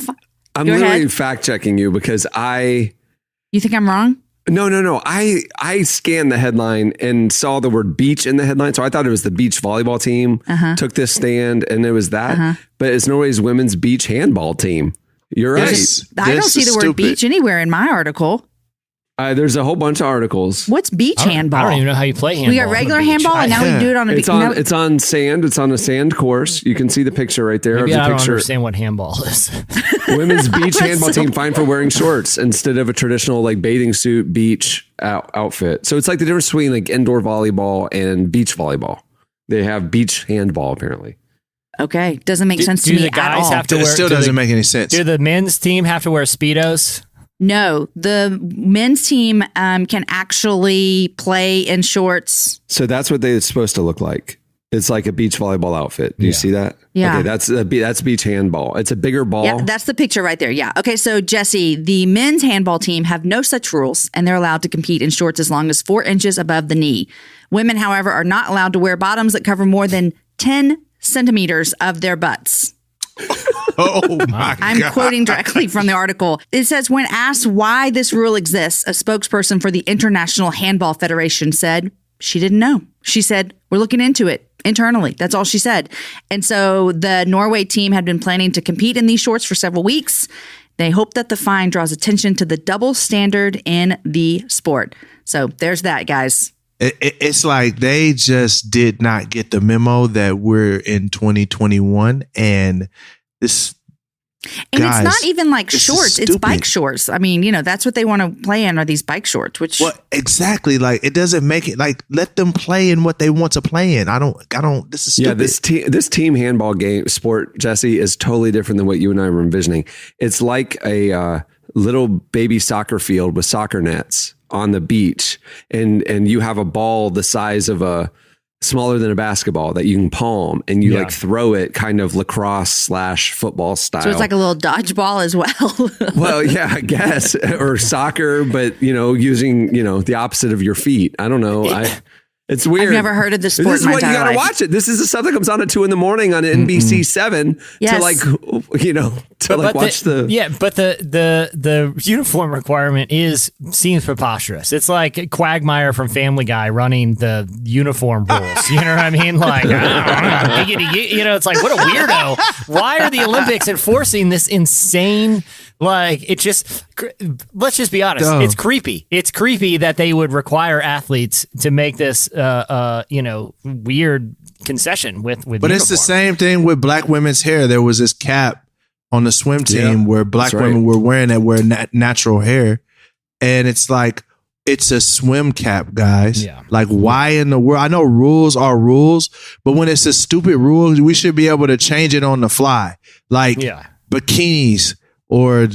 B: I'm literally fact checking you because
D: You think I'm wrong?
B: No. I scanned the headline and saw the word beach in the headline. So I thought it was the beach volleyball team took this stand and it was that. But it's Norway's women's beach handball team. You're right.
D: I don't see the word beach anywhere in my article.
B: There's a whole bunch of articles.
D: What's beach handball?
C: I don't even know how you play handball.
D: We got regular handball and now we do it on a beach.
B: It's on sand. It's on a sand course. You can see the picture right there.
C: Maybe I don't understand what handball is.
B: Women's beach handball team fined for wearing shorts instead of a traditional like bathing suit beach outfit. So it's like the difference between like indoor volleyball and beach volleyball. They have beach handball apparently.
D: Okay, doesn't make sense to me
C: the guys
D: at all.
C: Have to
E: it still doesn't make any sense.
C: Do the men's team have to wear Speedos?
D: No, the men's team can actually play in shorts.
B: So that's what they're supposed to look like. It's like a beach volleyball outfit. Do you see that?
D: Yeah.
B: Okay, that's beach handball. It's a bigger ball.
D: Yeah, that's the picture right there. Yeah. Okay, so Jesse, the men's handball team have no such rules, and they're allowed to compete in shorts as long as 4 inches above the knee. Women, however, are not allowed to wear bottoms that cover more than 10 centimeters of their butts.
E: Oh my
D: I'm quoting directly from the article. It says, when asked why this rule exists, a spokesperson for the International Handball Federation said she didn't know. She said, we're looking into it internally. That's all she said. And so the Norway team had been planning to compete in these shorts for several weeks. They hope that the fine draws attention to the double standard in the sport. So there's that, guys.
E: It's like they just did not get the memo that we're in 2021 and this.
D: And guys, it's not even like shorts; it's bike shorts. I mean, that's what they want to play in are these bike shorts. Which
E: exactly, like it doesn't make it like let them play in what they want to play in. I don't. This is stupid.
B: Yeah, this team handball game sport, Jesse, is totally different than what you and I were envisioning. It's like a little baby soccer field with soccer nets on the beach, and you have a ball the size of smaller than a basketball that you can palm, and you like throw it kind of lacrosse / football style.
D: So it's like a little dodgeball as well.
B: Well, yeah, I guess, or soccer, but using the opposite of your feet. I don't know. It's weird.
D: I've never heard of this sport.
B: This is what you got to watch it. This is the stuff that comes on at 2 a.m. on NBC 7 to like, watch the.
C: Yeah, but the uniform requirement seems preposterous. It's like Quagmire from Family Guy running the uniform rules. You know what I mean? Like, it's like, what a weirdo. Why are the Olympics enforcing this insane? Like, let's just be honest. It's creepy. It's creepy that they would require athletes to make this, weird concession with
E: But
C: uniform.
E: it's the same thing with black women's hair. There was this cap on the swim team where black women were wearing that natural hair. And it's like, it's a swim cap, guys.
C: Yeah.
E: Like, why in the world? I know rules are rules, but when it's a stupid rule, we should be able to change it on the fly. Like bikinis or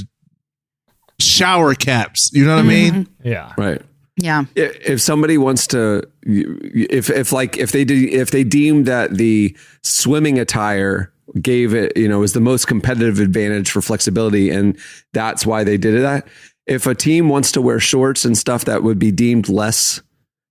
E: shower caps. You know what I mean?
C: Yeah.
B: Right.
D: Yeah.
B: If somebody wants to, if they deemed that the swimming attire gave it, was the most competitive advantage for flexibility, and that's why they did that. If a team wants to wear shorts and stuff that would be deemed less,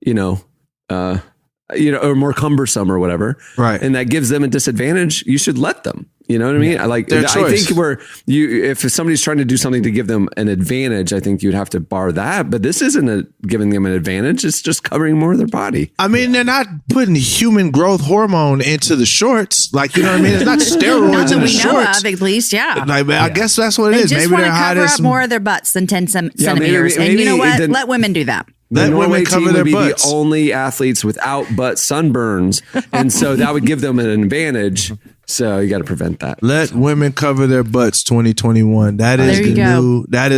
B: or more cumbersome or whatever,
E: right,
B: and that gives them a disadvantage, you should let them. You know what I mean?
E: Yeah.
B: I think if somebody's trying to do something to give them an advantage, I think you'd have to bar that. But this isn't giving them an advantage. It's just covering more of their body.
E: I mean, they're not putting human growth hormone into the shorts. Like, you know what I mean? It's not steroids
D: Not
E: in
D: that
E: the
D: we know
E: shorts.
D: of, at least, yeah.
E: Like, I guess that's what it
D: They
E: is.
D: just
E: Maybe
D: want
E: they're
D: to
E: hot
D: cover
E: as
D: up more of their butts than 10 centimeters. And you know what? Let women do that.
B: The Norway
E: women cover
B: team
E: their
B: would be
E: butts.
B: the only athletes without butt sunburns, and so that would give them an advantage. So you got to prevent that.
E: Let women cover their butts. 2021. That is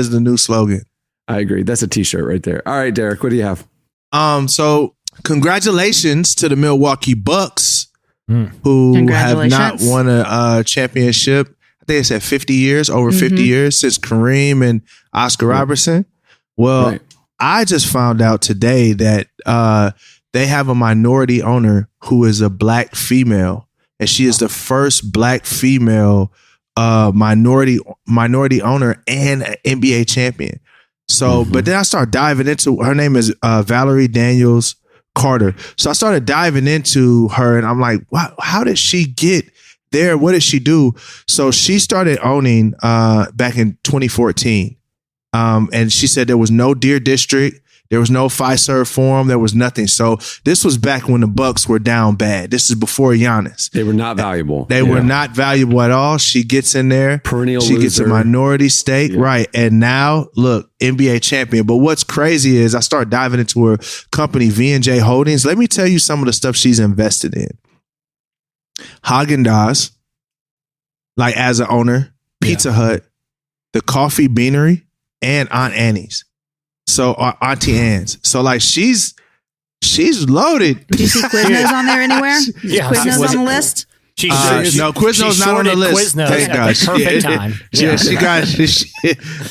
E: the new slogan.
B: I agree. That's a T-shirt right there. All right, Derek, what do you have?
E: So congratulations to the Milwaukee Bucks, who have not won a championship. I think it's at 50 years, over 50 years since Kareem and Oscar Robertson. Well, I just found out today that they have a minority owner who is a black female, and she is the first black female minority owner and an NBA champion. So, but then I started diving into her name is Valerie Daniels Carter. So I started diving into her, and I'm like, wow, how did she get there? What did she do? So she started owning back in 2014. And she said there was no Deer District, there was no Fiserv Forum, there was nothing. So this was back when the Bucks were down bad. This is before Giannis.
B: They were not valuable.
E: They were not valuable at all. She gets in there.
B: Perennial
E: She gets a
B: loser.
E: minority stake. Yeah. Right. And now, look, NBA champion. But what's crazy is I started diving into her company, V&J Holdings. Let me tell you some of the stuff she's invested in. Haagen-Dazs, like as an owner, Pizza Hut, the Coffee Beanery, and Aunt Annie's. So Auntie Anne's. So like she's loaded.
D: Do you see Quiznos on there anywhere?
C: Yeah.
D: Quiznos on the list?
E: No, Quiznos not on the list.
C: Quiznos
E: Thank
C: at
E: God.
C: the perfect time.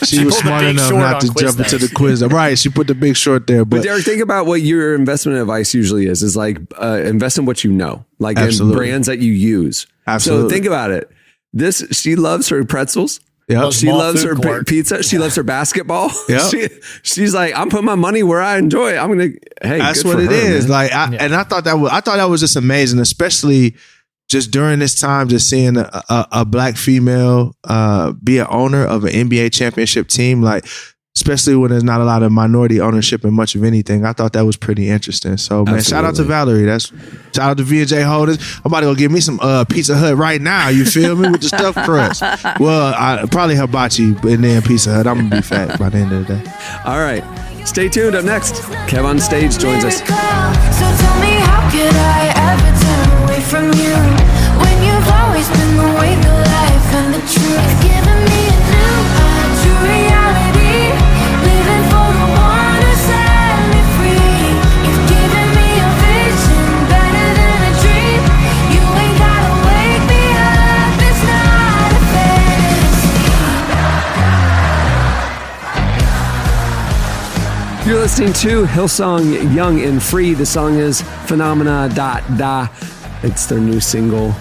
E: She was smart enough not to jump into the Quiznos. Right. She put the big short there.
B: But Derek, think about what your investment advice usually is like invest in what you know, like in brands that you use.
E: Absolutely.
B: So think about it. She loves her pretzels.
E: Yep.
B: She loves her pizza. She loves her basketball.
E: Yep.
B: She's like, I'm putting my money where I enjoy it. I'm gonna. Hey,
E: that's
B: good
E: what
B: for
E: it
B: her,
E: is.
B: man.
E: Like, I thought that was just amazing, especially just during this time, just seeing a black female be an owner of an NBA championship team. Like, especially when there's not a lot of minority ownership in much of anything. I thought that was pretty interesting. So, man, shout out to Valerie. Shout out to V&J Holdings. I'm about to go get me some Pizza Hut right now. You feel me? With the stuffed crust. Well, probably hibachi and then Pizza Hut. I'm going to be fat by the end of the day.
B: All right. Stay tuned. Up next, KevOnStage joins us.
G: So tell me, how could I ever turn away from you when you've always been the way, the life, and the truth? Giving me a new, true reality. Living for the one who set me free. You've given me a vision better than a dream. You ain't gotta wake me up. It's not a fantasy.
B: You're listening to Hillsong Young and Free. The song is Phenomena Da. It's their new single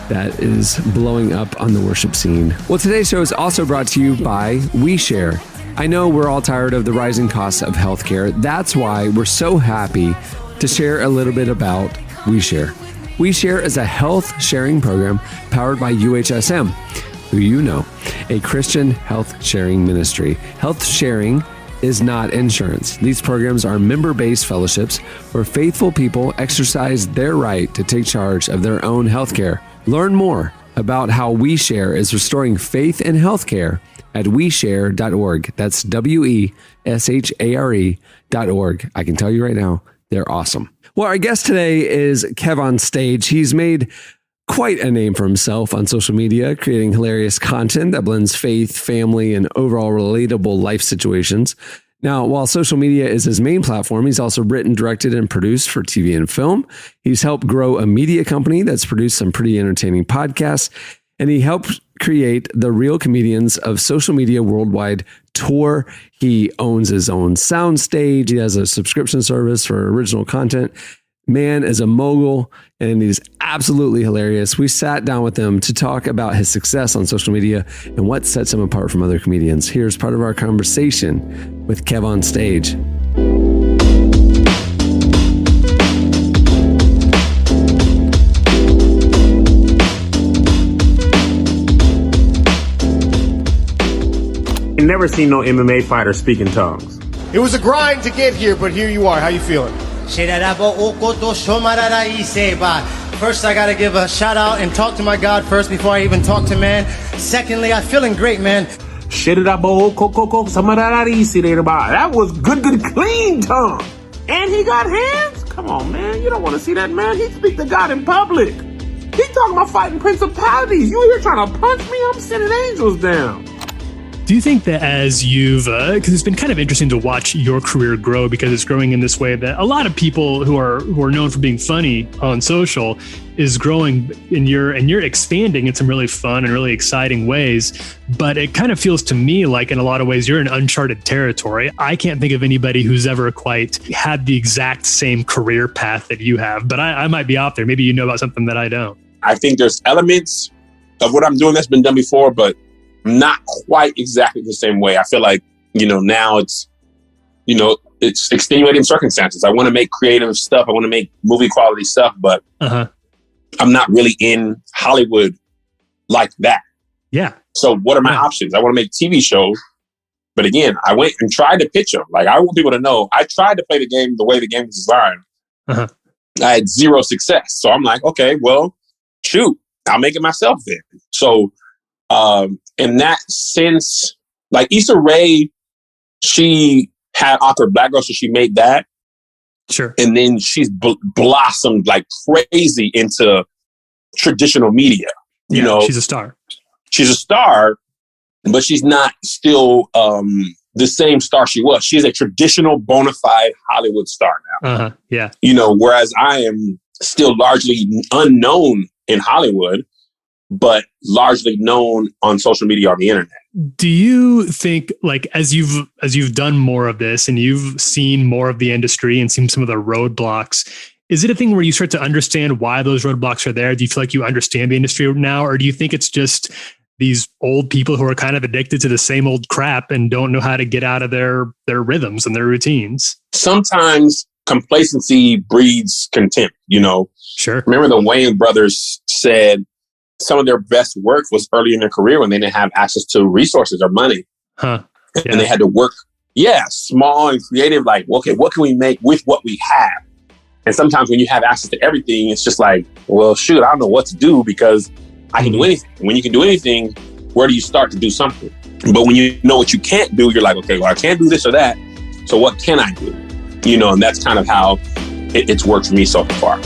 B: that is blowing up on the worship scene. Well, today's show is also brought to you by WeShare. I know we're all tired of the rising costs of healthcare. That's why we're so happy to share a little bit about WeShare. WeShare is a health sharing program powered by UHSM, who you know, a Christian health sharing ministry. Health sharing is not insurance. These programs are member-based fellowships where faithful people exercise their right to take charge of their own healthcare. Learn more about how WeShare is restoring faith in healthcare at weshare.org. That's WESHARE.org. I can tell you right now, they're awesome. Well, our guest today is KevOnStage. He's made quite a name for himself on social media, creating hilarious content that blends faith, family, and overall relatable life situations. Now, while social media is his main platform, he's also written, directed, and produced for TV and film. He's helped grow a media company that's produced some pretty entertaining podcasts, and he helped create the Real Comedians of Social Media Worldwide tour. He owns his own soundstage. He has a subscription service for original content. Man is a mogul, and he's absolutely hilarious. We sat down with him to talk about his success on social media and what sets him apart from other comedians. Here's part of our conversation with KevOnStage.
H: Never seen no MMA fighter speak in tongues.
I: It was a grind to get here, but here you are. How you feeling?
J: First, I gotta give a shout out and talk to my God first before I even talk to man. Secondly, I'm feeling great, man.
H: That was good, clean tongue. And he got hands? Come on, man. You don't want to see that, man. He speak to God in public. He talking about fighting principalities. You here trying to punch me? I'm sending angels down.
K: Do you think that as you've, because it's been kind of interesting to watch your career grow because it's growing in this way that a lot of people who are known for being funny on social is growing and you're expanding in some really fun and really exciting ways. But it kind of feels to me like in a lot of ways you're in uncharted territory. I can't think of anybody who's ever quite had the exact same career path that you have, but I might be out there. Maybe you know about something that I don't.
L: I think there's elements of what I'm doing that's been done before, but not quite exactly the same way. I feel like, now it's extenuating circumstances. I want to make creative stuff. I want to make movie quality stuff, but I'm not really in Hollywood like that.
K: Yeah.
L: So what are my options? I want to make TV shows. But again, I went and tried to pitch them. Like, I want people to know I tried to play the game the way the game was designed. I had zero success. So I'm like, okay, well, shoot, I'll make it myself then. So, in that sense, like Issa Rae, she had Awkward Black Girl, so she made that.
K: Sure.
L: And then she's blossomed like crazy into traditional media. You know,
K: she's a star.
L: She's a star, but she's not still the same star she was. She's a traditional bona fide Hollywood star now.
K: Yeah.
L: Whereas I am still largely unknown in Hollywood, but largely known on social media, on the internet.
K: Do you think, like, as you've done more of this and you've seen more of the industry and seen some of the roadblocks, is it a thing where you start to understand why those roadblocks are there? Do you feel like you understand the industry now? Or do you think it's just these old people who are kind of addicted to the same old crap and don't know how to get out of their rhythms and their routines?
L: Sometimes complacency breeds contempt,
K: Sure.
L: Remember the Wayans brothers said, some of their best work was early in their career when they didn't have access to resources or money.
K: Yeah.
L: And they had to work, small and creative, like, okay, what can we make with what we have? And sometimes when you have access to everything, it's just like, well, shoot, I don't know what to do because I can do anything. When you can do anything, where do you start to do something? But when you know what you can't do, you're like, okay, well, I can't do this or that. So what can I do? And that's kind of how it's worked for me so far.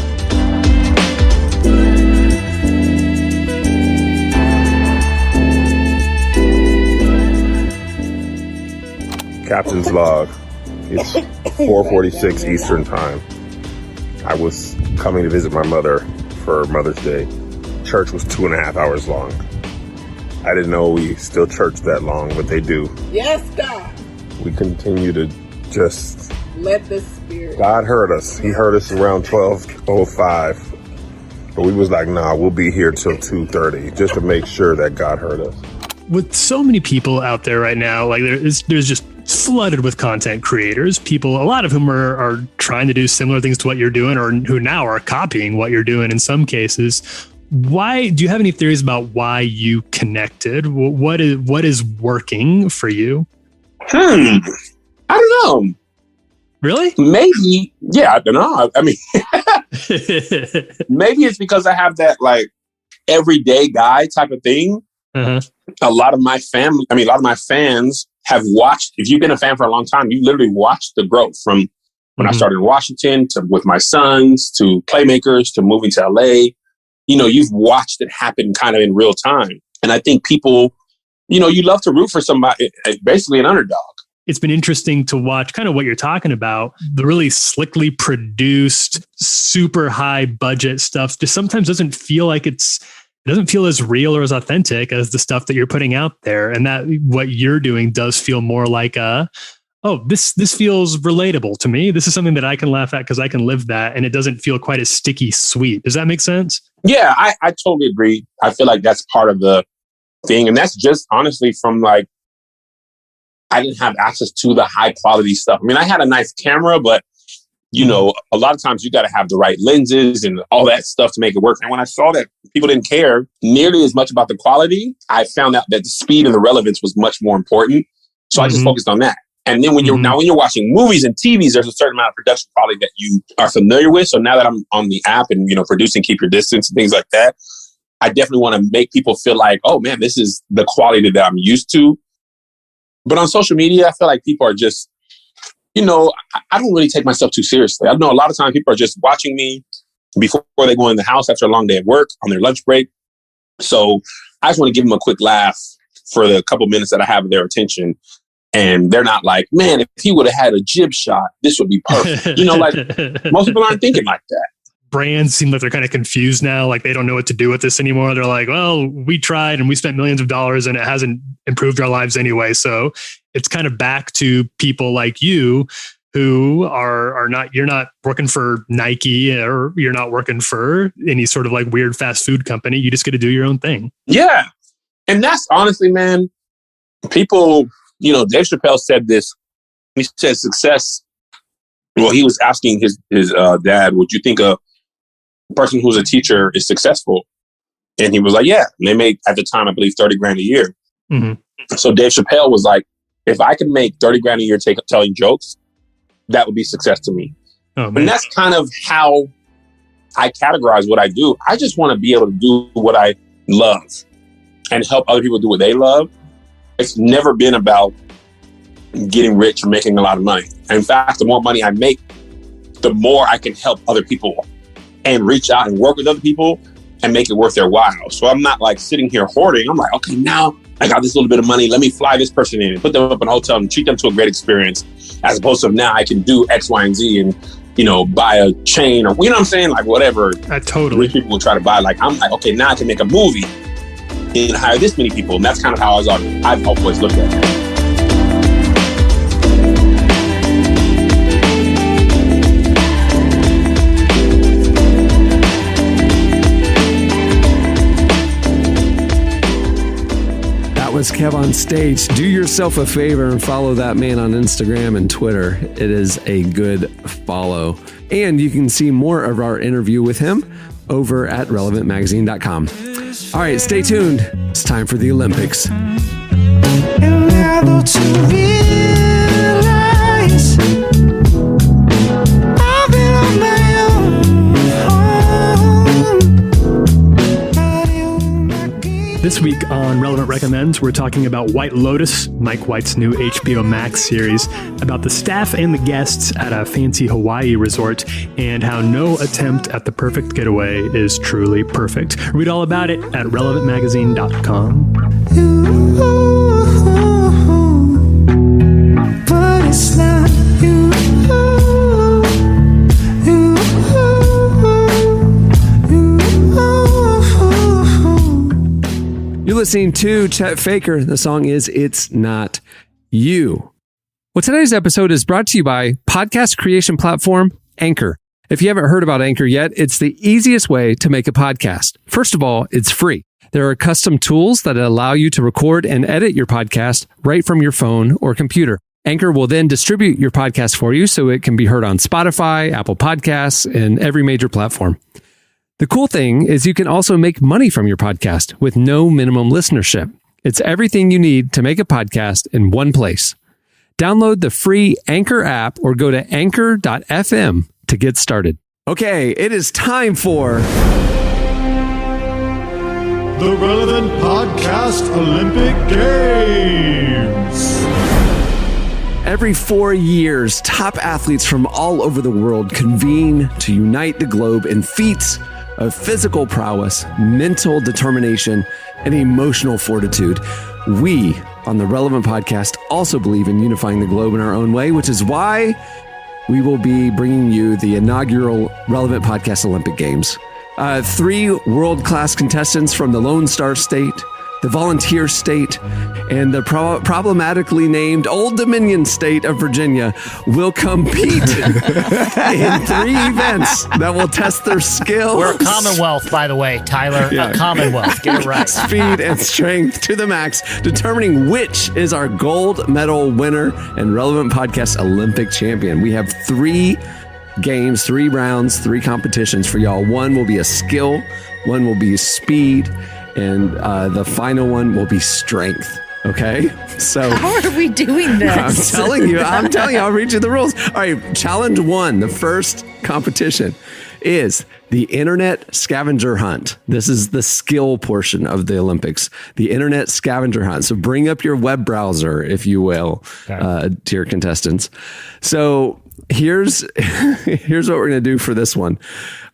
M: Captain's log. It's 4:46 Eastern time. I was coming to visit my mother for Mother's Day. Church was 2.5 hours long. I didn't know we still church that long, but they do.
N: Yes, God.
M: We continue to just
N: let the Spirit.
M: God heard us. He heard us around 12:05. But we was like, nah, we'll be here till 2:30 just to make sure that God heard us.
K: With so many people out there right now, like there's just flooded with content creators, people, a lot of whom are trying to do similar things to what you're doing, or who now are copying what you're doing in some cases. Why do you have any theories about why you connected? What is working for you?
L: I don't know.
K: Really?
L: Maybe. Yeah, I don't know. I mean, maybe it's because I have that like everyday guy type of thing. A lot of my family, a lot of my fans have watched. If you've been a fan for a long time, you literally watched the growth from when I started in Washington to with my sons to Playmakers to moving to LA. You've watched it happen kind of in real time. And I think people, you love to root for somebody, basically an underdog.
K: it's been interesting to watch kind of what you're talking about. The really slickly produced, super high budget stuff just sometimes doesn't feel like it doesn't feel as real or as authentic as the stuff that you're putting out there. And that what you're doing does feel more like this feels relatable to me. This is something that I can laugh at because I can live that. And it doesn't feel quite as sticky sweet. Does that make sense?
L: Yeah, I totally agree. I feel like that's part of the thing. And that's just honestly from like, I didn't have access to the high quality stuff. I mean, I had a nice camera, but you know, a lot of times you got to have the right lenses and all that stuff to make it work. And when I saw that people didn't care nearly as much about the quality, I found out that the speed and the relevance was much more important. So I just focused on that. And then when you're watching movies and TVs, there's a certain amount of production quality that you are familiar with. So now that I'm on the app and, you know, producing Keep Your Distance and things like that, I definitely want to make people feel like, oh man, this is the quality that I'm used to. But on social media, I feel like people are just, you know, I don't really take myself too seriously. I know a lot of times people are just watching me before they go in the house after a long day at work on their lunch break. So I just want to give them a quick laugh for the couple minutes that I have their attention. And they're not like, man, if he would have had a jib shot, this would be perfect. You know, like most people aren't thinking like that.
K: Brands seem like they're kind of confused now. Like they don't know what to do with this anymore. They're like, well, we tried and we spent millions of dollars and it hasn't improved our lives anyway. So it's kind of back to people like you who are not, you're not working for Nike or you're not working for any sort of like weird fast food company. You just get to do your own thing.
L: Yeah. And that's honestly, man, people, you know, Dave Chappelle said this. He said success. Well, he was asking his dad, would you think a person who's a teacher is successful? And he was like, yeah. And they made, at the time, I believe, $30,000 a year. Mm-hmm. So Dave Chappelle was like, if I could make $30,000 a year telling jokes, that would be success to me.
K: Oh,
L: and that's kind of how I categorize what I do. I just want to be able to do what I love and help other people do what they love. It's never been about getting rich or making a lot of money. And in fact, the more money I make, the more I can help other people and reach out and work with other people and make it worth their while. So I'm not like sitting here hoarding. I'm like, okay, now I got this little bit of money. Let me fly this person in and put them up in a hotel and treat them to a great experience. As opposed to now I can do X, Y, and Z and, you know, buy a chain or, you know what I'm saying? Like whatever.
K: Totally.
L: People will try to buy. Like, I'm like, okay, now I can make a movie and hire this many people. And that's kind of how I've always looked at it.
B: Was KevOnStage. Do yourself a favor and follow that man on Instagram and Twitter. It is a good follow. And you can see more of our interview with him over at relevantmagazine.com. All right, stay tuned. It's time for the Olympics.
K: This week on Relevant Recommends, we're talking about White Lotus, Mike White's new HBO Max series, about the staff and the guests at a fancy Hawaii resort, and how no attempt at the perfect getaway is truly perfect. Read all about it at relevantmagazine.com.
G: But it's not you.
B: You're listening to Chet Faker. The song is It's Not You. Well, today's episode is brought to you by podcast creation platform Anchor. If you haven't heard about Anchor yet, it's the easiest way to make a podcast. First of all, it's free. There are custom tools that allow you to record and edit your podcast right from your phone or computer. Anchor will then distribute your podcast for you so it can be heard on Spotify, Apple Podcasts, and every major platform. The cool thing is you can also make money from your podcast with no minimum listenership. It's everything you need to make a podcast in one place. Download the free Anchor app or go to anchor.fm to get started. Okay, it is time for
F: the Relevant Podcast Olympic Games.
B: Every 4 years, top athletes from all over the world convene to unite the globe in feats of physical prowess, mental determination, and emotional fortitude. We, on the Relevant Podcast, also believe in unifying the globe in our own way, which is why we will be bringing you the inaugural Relevant Podcast Olympic Games. 3 world-class contestants from the Lone Star State, the Volunteer State, and the problematically named Old Dominion State of Virginia will compete in 3 events that will test their skills.
C: We're a Commonwealth, by the way, Tyler. A Commonwealth. Get it right.
B: Speed and strength to the max, determining which is our gold medal winner and Relevant Podcast Olympic champion. We have 3 games, 3 rounds, 3 competitions for y'all. One will be a skill, one will be speed, and the final one will be strength. Okay, so
D: how are we doing this?
B: I'm telling you, I'll read you the rules. All right, challenge 1, the first competition is the internet scavenger hunt. This is the skill portion of the Olympics, the internet scavenger hunt. So bring up your web browser, if you will, to your contestants. So here's what we're going to do for this one.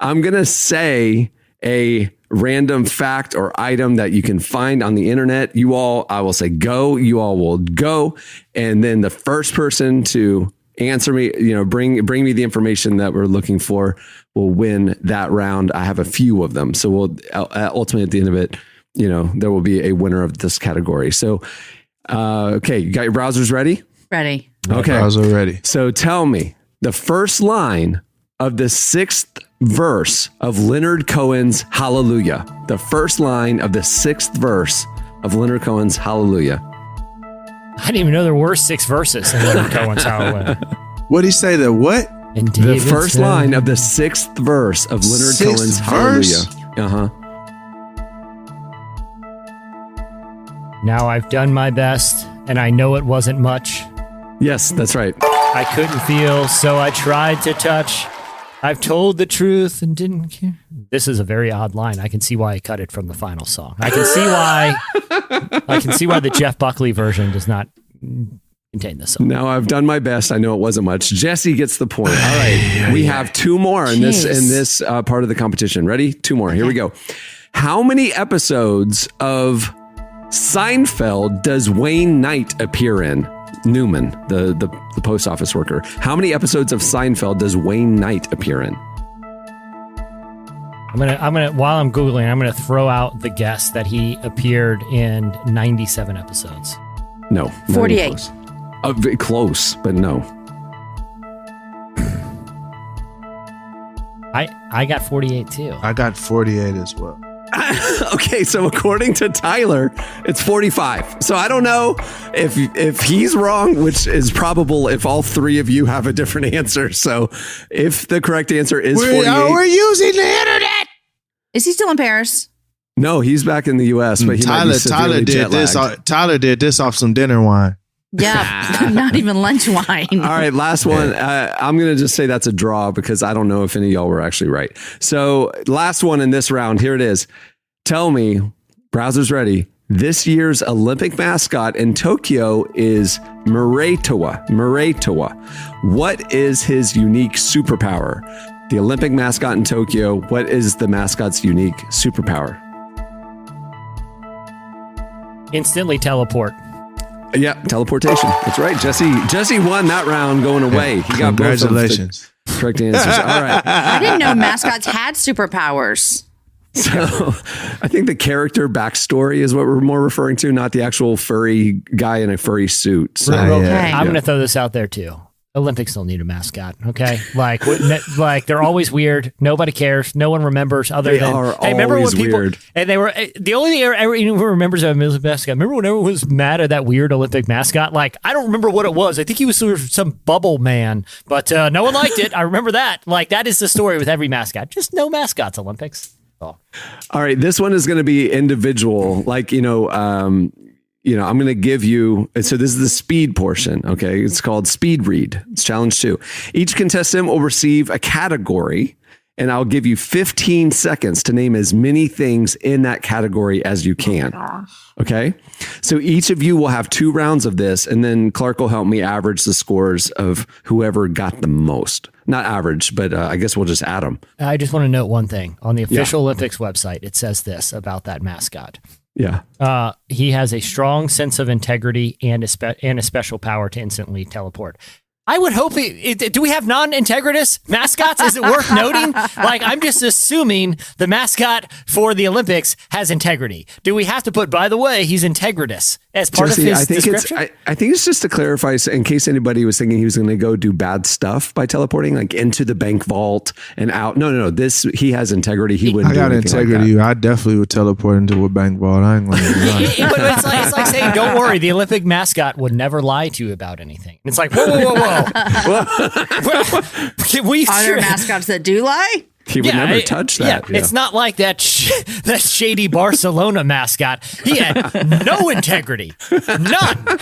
B: I'm going to say a random fact or item that you can find on the internet. I will say go, you all will go. And then the first person to answer me, bring me the information that we're looking for will win that round. I have a few of them. So we'll ultimately at the end of it, there will be a winner of this category. So, okay, you got your browsers ready?
D: Ready.
B: Okay.
E: Browser ready.
B: So tell me the first line of the 6th verse of Leonard Cohen's Hallelujah. The first line of the 6th verse of Leonard Cohen's Hallelujah.
C: I didn't even know there were 6 verses in Leonard Cohen's Hallelujah.
E: What did he say? The what?
C: And
B: the first line of the 6th verse of Leonard Cohen's Hallelujah.
C: Now I've done my best, and I know it wasn't much.
B: Yes, that's right.
C: I couldn't feel, so I tried to touch. I've told the truth and didn't care. This is a very odd line. I can see why I cut it from the final song. I can see why the Jeff Buckley version does not contain this song.
B: Now I've done my best. I know it wasn't much. Jesse gets the point. All right. We have 2 more in this part of the competition. Ready? 2 more. Here we go. How many episodes of Seinfeld does Wayne Knight appear in? Newman, the post office worker. How many episodes of Seinfeld does Wayne Knight appear in?
C: I'm gonna while I'm Googling, I'm gonna throw out the guess that he appeared in 97 episodes.
B: No.
D: 48.
B: Close. Close, but no.
C: I got 48 too.
E: I got 48 as well.
B: Okay, so according to Tyler, it's 45. So I don't know if he's wrong, which is probable if all 3 of you have a different answer. So if the correct answer is 48.
E: We're using the internet.
D: Is he still in Paris?
B: No, he's back in the U.S. But
E: Tyler did this off some dinner wine.
D: Yeah, not even lunch wine.
B: All right, last one. I'm going to just say that's a draw because I don't know if any of y'all were actually right. So last one in this round. Here it is. Tell me, browser's ready. This year's Olympic mascot in Tokyo is Muratoa. What is his unique superpower? The Olympic mascot in Tokyo, what is the mascot's unique superpower?
C: Instantly teleport.
B: Yeah, teleportation. That's right. Jesse won that round going away. He got
E: congratulations.
B: Both of the correct answers. All right.
D: I didn't know mascots had superpowers.
B: So I think the character backstory is what we're more referring to, not the actual furry guy in a furry suit. So,
C: I'm going to throw this out there too. Olympics don't need a mascot, okay? Like they're always weird. Nobody cares. No one remembers other than remember when people
B: weird.
C: And they were the only thing anyone remembers of him is a mascot. Remember when everyone was mad at that weird Olympic mascot? Like I don't remember what it was. I think he was sort of some bubble man, but no one liked it. I remember that. Like that is the story with every mascot. Just no mascots Olympics. Oh. All
B: right, this one is going to be individual. Like I'm going to give you, so this is the speed portion, okay? It's called Speed Read. It's challenge 2. Each contestant will receive a category, and I'll give you 15 seconds to name as many things in that category as you can. Okay. So each of you will have 2 rounds of this, and then Clark will help me average the scores of whoever got the most. Not average, but I guess we'll just add them.
C: I just want to note one thing. On the official Olympics website, it says this about that mascot.
B: Yeah.
C: He has a strong sense of integrity and a special power to instantly teleport. I would hope do we have non-integritous mascots? Is it worth noting? Like, I'm just assuming the mascot for the Olympics has integrity. Do we have to put, by the way, he's integritous as part
B: Jesse,
C: of his description?
B: I think it's just to clarify, in case anybody was thinking he was going to go do bad stuff by teleporting, like into the bank vault and out. No. He has integrity. He wouldn't.
E: I got integrity. Like I definitely would teleport into a bank vault. I ain't going to
C: But it's like saying, don't worry, the Olympic mascot would never lie to you about anything. It's like, whoa.
D: Other mascots that do lie?
B: He would never touch that.
C: Yeah. It's not like that shady Barcelona mascot. He had no integrity. None.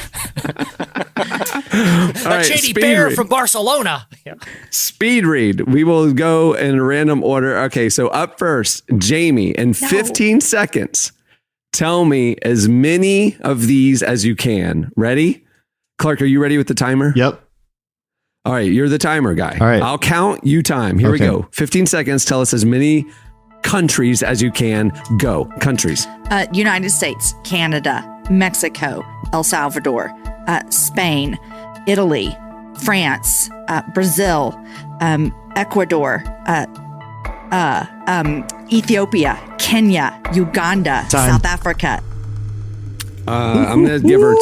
C: Shady bear from Barcelona. Yeah.
B: Speed read. We will go in random order. Okay, so up first, Jamie, in 15 seconds, tell me as many of these as you can. Ready? Clark, are you ready with the timer?
E: Yep.
B: All right, you're the timer guy.
E: All right.
B: I'll count, you time. Here we go. 15 seconds. Tell us as many countries as you can. Go. Countries.
D: United States, Canada, Mexico, El Salvador, Spain, Italy, France, Brazil, Ecuador, Ethiopia, Kenya, Uganda, South Africa.
B: I'm going to give her,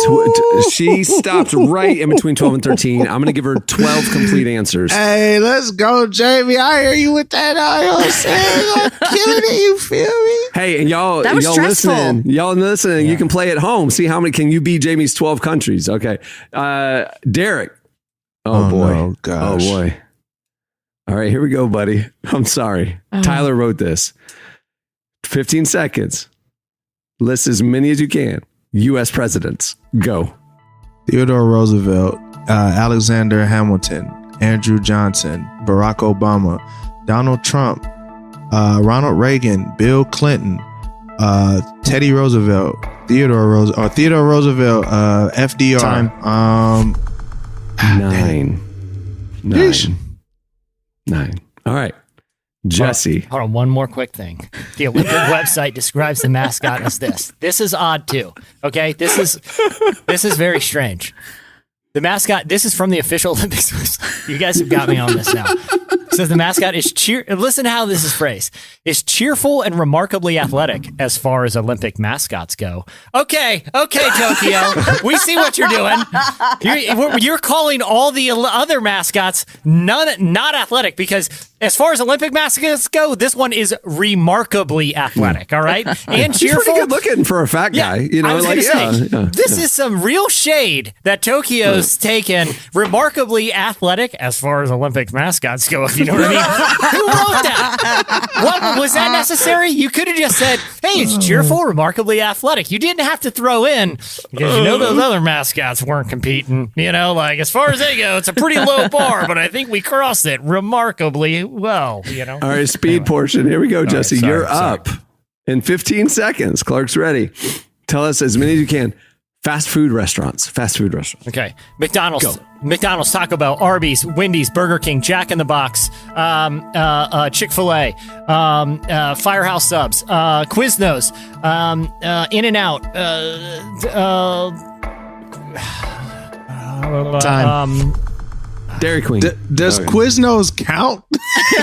B: she stopped right in between 12 and 13. I'm going to give her 12 complete answers.
E: Hey, let's go, Jamie. I hear you with that. I'm killing it. You feel me?
B: Hey, and y'all
D: stressful.
B: listening. You can play at home. See how many can you beat Jamie's 12 countries. Okay. Derek. Oh boy.
E: No, gosh.
B: Oh boy. All right, here we go, buddy. I'm sorry. Tyler wrote this. 15 seconds. List as many as you can. U.S. presidents. Go.
E: Theodore Roosevelt, Alexander Hamilton, Andrew Johnson, Barack Obama, Donald Trump, Ronald Reagan, Bill Clinton, Teddy Roosevelt, Theodore Roosevelt, FDR.
B: Time. 9. All right. Jesse.
C: Hold on, one more quick thing. The Olympic website describes the mascot as this. This is odd too. Okay, this is very strange. The mascot. This is from the official Olympics website. You guys have got me on this now. It says the mascot is listen to how this is phrased. Is cheerful and remarkably athletic as far as Olympic mascots go. Okay, Tokyo. We see what you're doing. You're calling all the other mascots not athletic because as far as Olympic mascots go, this one is remarkably athletic. All right, and cheerful.
B: He's pretty good looking for a fat guy. You know,
C: this is some real shade that Tokyo's taken. Remarkably athletic as far as Olympic mascots go. If you know what I mean. Who wrote that? What was that necessary? You could have just said, "Hey, it's cheerful, remarkably athletic." You didn't have to throw in because those other mascots weren't competing. You know, like as far as they go, it's a pretty low bar, but I think we crossed it remarkably well. You know.
B: All right, speed portion. Here we go, Jesse. You're up in 15 seconds. Clark's ready. Tell us as many as you can. Fast food restaurants.
C: Okay. McDonald's, Taco Bell, Arby's, Wendy's, Burger King, Jack in the Box, Chick-fil-A, Firehouse Subs, Quiznos, In-N-Out,
E: Time.
B: Dairy Queen.
E: Does Quiznos count?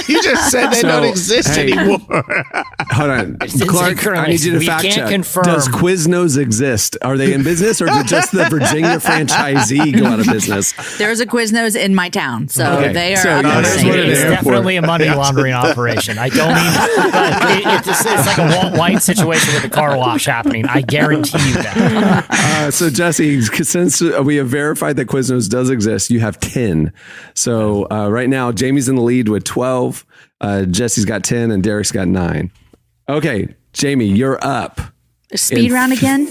E: You just said they don't exist anymore.
B: Hold on. Clark, I need you to fact check.
C: Confirm.
B: Does Quiznos exist? Are they in business or did just the Virginia franchisee go out of business?
D: There's a Quiznos in my town, so they are
C: It's definitely a money laundering operation. I don't mean it's like a Walt White situation with a car wash happening. I guarantee you that.
B: So Jesse, since we have verified that Quiznos does exist, you have 10. So right now, Jamie's in the lead with 12. Jesse's got 10 and Derek's got 9. Okay, Jamie, you're up.
D: Speed round again?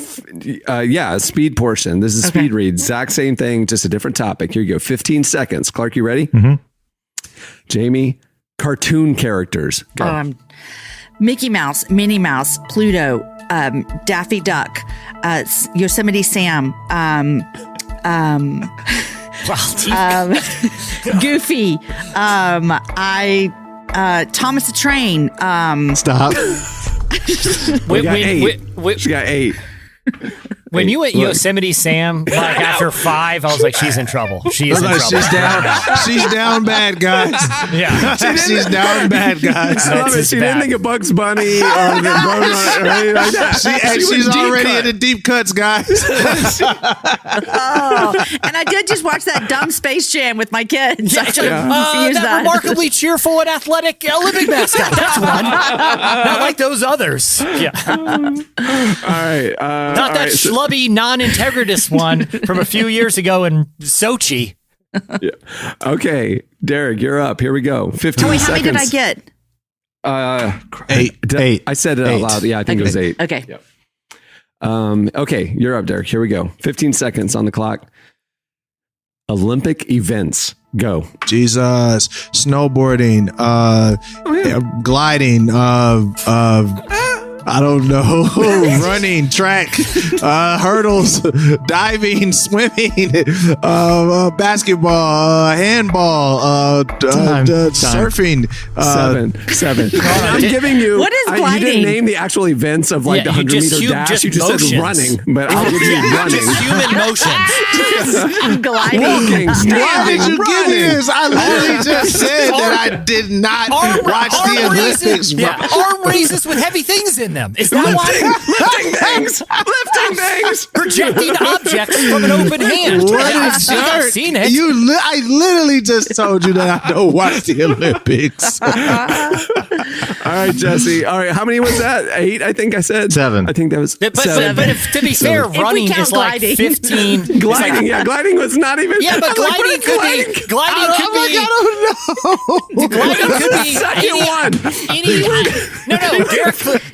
B: Yeah, speed portion. This is speed read. Exact same thing, just a different topic. Here you go. 15 seconds. Clark, you ready?
E: Mm-hmm.
B: Jamie, cartoon characters. Go.
D: Mickey Mouse, Minnie Mouse, Pluto, Daffy Duck, Yosemite Sam, Goofy, Thomas the Train.
E: Stop.
B: We got 8. She got 8.
C: When you went Yosemite Sam, like after 5, I was like, she's in trouble. She's in trouble.
E: She's down bad, guys.
C: Yeah.
E: She's down bad, guys.
B: I love it. She didn't think of Bugs Bunny or the Roadrunner or anything like that.
E: She's already in the deep cuts, guys.
D: And I did just watch that dumb Space Jam with my kids.
C: That remarkably cheerful and athletic Olympic mascot. That's one. Not like those others. Yeah.
B: All right.
C: Not that schlubby, non-integritous one from a few years ago in Sochi.
B: Yeah. Okay, Derek, you're up. Here we go. 15
D: How
B: seconds.
D: many did I get?
E: 8.
B: I said it out loud. Yeah, I think it was 8.
D: Okay.
B: Yep. Okay, you're up, Derek. Here we go. 15 seconds on the clock. Olympic events. Go.
E: Jesus. Snowboarding. Gliding. I don't know. Running, track, hurdles, diving, swimming, basketball, handball, surfing.
B: 7. I'm giving you.
D: What is gliding?
B: You didn't name the actual events of like the 100-meter dash. You just said running, but I'll give you running.
C: Just human motions.
D: Gliding.
B: Walking,
E: Why did you give me
B: running.
E: this? I literally just said that I did not watch the Olympics.
C: Arm raises with heavy things in them. Is that why?
B: Lifting things.
C: Projecting objects from an open hand. I've seen it.
E: I literally just told you that I don't watch the Olympics.
B: All right, Jesse. All right, how many was that? 8, I think I said.
E: 7.
B: I think that was
C: But
B: 7.
C: to be fair, running is like
D: gliding.
C: 15.
B: Gliding, gliding was not even.
C: Yeah, but gliding could be. Gliding could be.
E: I don't know.
C: Gliding could be
B: Second one.
C: No.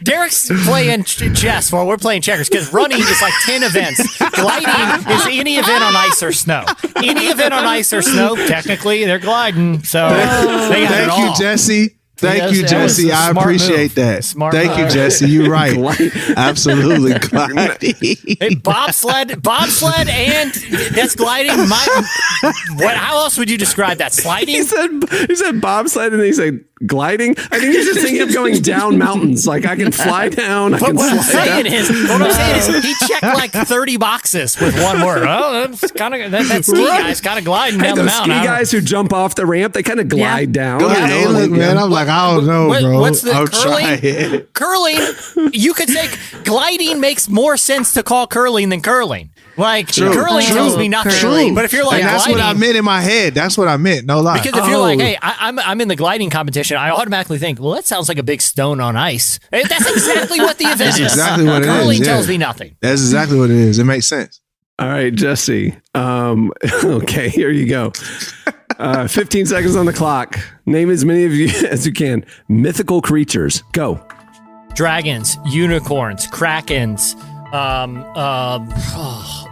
C: Derek's playing chess while we're playing checkers because running is like 10 events. Gliding is any event on ice or snow. Any event on ice or snow, technically, they're gliding. So they got it
E: Thank you,
C: all.
E: Jesse. Thank you,
C: That was
E: Jesse.
C: a
E: I
C: smart
E: appreciate
C: move.
E: that.
C: Smart
E: Thank
C: move.
E: you, Jesse. You're right. Absolutely.
C: Hey, bobsled, and that's gliding. How else would you describe that? Sliding?
B: He said bobsled and then he said gliding. I think he's just thinking of going down mountains. Like I can fly down. I can
C: What I'm
B: slide
C: saying
B: down.
C: is, he checked like 30 boxes with one word. Oh, that's kind of that ski guy's kind of gliding
B: Hey,
C: down the
B: those
C: mountain.
B: ski guys who jump off the ramp, they kind of glide down.
E: Hey, look, man. I'm like, I don't know, bro.
C: What's the
E: I'm
C: curling?
E: trying.
C: Curling, you could say gliding makes more sense to call curling than curling. Like curling tells me nothing.
E: True.
C: But if you're like
E: and that's
C: gliding,
E: what I meant in my head. That's what I meant. No lie.
C: because if you're like, hey, I'm in the gliding competition, I automatically think, well, that sounds like a big stone on ice. Hey, that's exactly what the event
E: That's
C: is.
E: exactly what it is.
C: Curling
E: Yeah.
C: tells me nothing.
E: That's exactly what it is. It makes sense.
B: All right, Jesse. Okay, here you go. 15 seconds on the clock. Name as many of you as you can. Mythical creatures. Go.
C: Dragons, unicorns, krakens,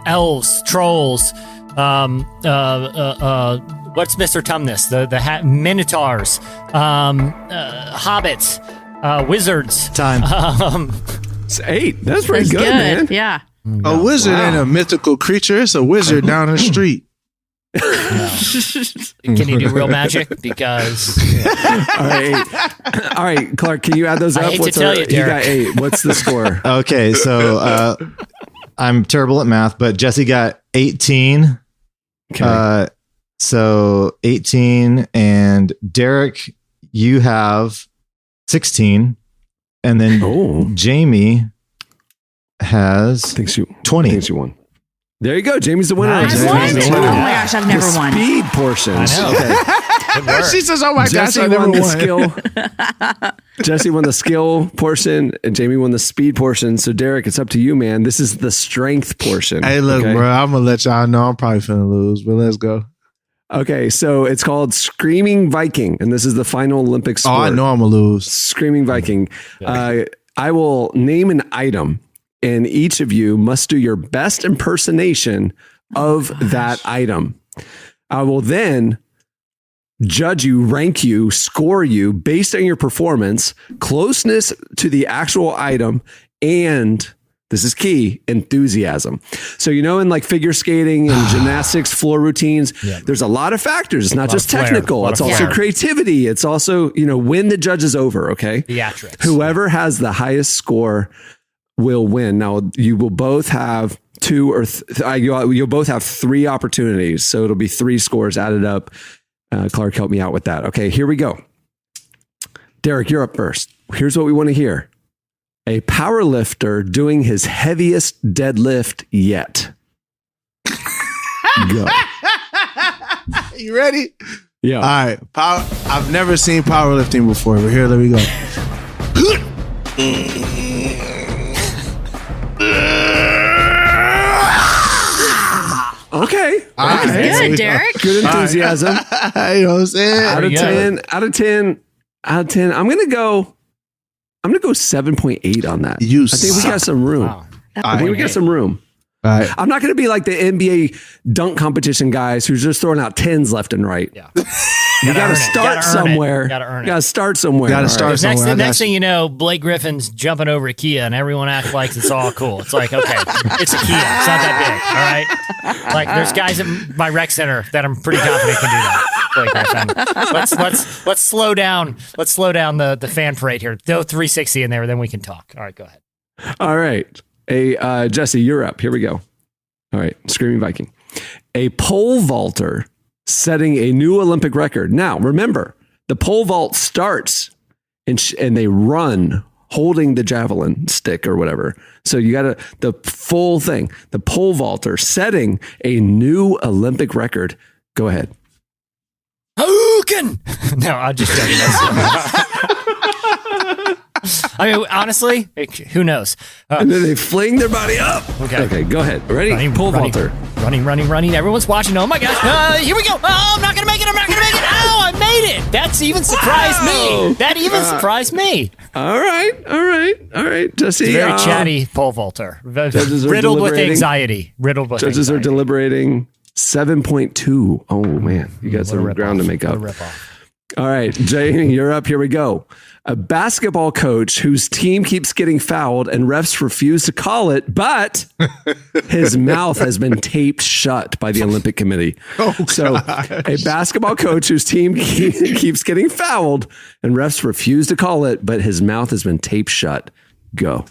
C: elves, trolls. What's Mr. Tumnus? The minotaurs, hobbits, wizards.
E: Time.
B: It's 8. That's pretty good, man.
D: Yeah.
E: A wizard ain't a mythical creature. It's a wizard down the street.
C: Can you do real magic? Because
B: All right, Clark. Can you add those up?
C: I hate to tell you,
B: got
C: Derek.
B: 8. What's the score?
O: Okay, so I'm terrible at math, but Jesse got 18.
B: Okay.
O: So 18, and Derek, you have 16, and then Jamie has 20.
B: Thinks you won. There you go. Jamie's the winner.
C: Nice.
B: Jamie's the
D: Oh
B: winner.
D: my gosh, I've never
B: the
D: won.
B: Speed portions.
C: I know.
B: Okay.
C: Good work.
E: She says, "Oh my gosh,
B: Jesse
E: I never
B: won the
E: won."
B: skill. Jesse won the skill portion, and Jamie won the speed portion. So Derek, it's up to you, man. This is the strength portion.
E: Hey, look,
B: okay?
E: bro. I'm gonna let y'all know I'm probably finna lose, but let's go.
B: Okay, so it's called Screaming Viking, and this is the final Olympic sport.
E: Oh, I know I'm gonna lose.
B: Screaming Viking. I will name an item, and each of you must do your best impersonation of that item. I will then judge you, rank you, score you based on your performance, closeness to the actual item, and this is key, enthusiasm. So, in like figure skating and gymnastics, floor routines, there's a lot of factors. It's not just technical. It's also creativity. It's also, when the judge is over, okay?
C: Theatrics.
B: Whoever has the highest score will win. Now, you will both have you'll both have 3 opportunities. So it'll be 3 scores added up. Clark, help me out with that. Okay, here we go. Derek, you're up first. Here's what we want to hear. A power lifter doing his heaviest deadlift yet. Go.
E: You ready?
B: Yeah.
E: All right. I've never seen powerlifting before, but here, let me go.
B: Okay.
D: Good, Derek.
B: Good enthusiasm.
E: You know what I'm saying?
B: Out of 10, I'm gonna go 7.8 on that. I think we got some room.
C: Wow.
B: I think we got some room.
E: All right.
B: I'm not going to be like the NBA dunk competition guys who's just throwing out 10s left and right.
C: Yeah.
B: You got to start somewhere.
C: Got to earn it.
B: Got to start somewhere.
E: Got to start somewhere.
C: Next thing you know, Blake Griffin's jumping over a Kia, and everyone acts like it's all cool. It's like, okay, it's a Kia. It's not that big. All right. Like there's guys at my rec center that I'm pretty confident can do that. Blake Griffin. Let's slow down. Let's slow down the fan parade here. Throw 360 in there, then we can talk. All right, go ahead.
B: All right. Jesse, you're up. Here we go. All right. Screaming Viking. A pole vaulter setting a new Olympic record. Now, remember, the pole vault starts and they run holding the javelin stick or whatever. So you got the full thing. The pole vaulter setting a new Olympic record. Go ahead.
C: Hadouken! No, I'm just joking. I mean, honestly, who knows?
B: And then they fling their body up. Okay, go ahead. Ready? Pole vaulter.
C: Running. Everyone's watching. Oh my gosh. Here we go. Oh, I'm not going to make it. Oh, I made it. That's even surprised me. That even surprised me.
B: All right. Jesse.
C: It's a very chatty pole vaulter. Riddled with anxiety.
B: Judges are deliberating. 7.2. Oh, man. You got some ground to make up. All right, Jamie, you're up. Here we go. A basketball coach whose team keeps getting fouled and refs refuse to call it, but his mouth has been taped shut by the Olympic Committee. So a basketball coach whose team keeps getting fouled and refs refuse to call it, but his mouth has been taped shut. Go.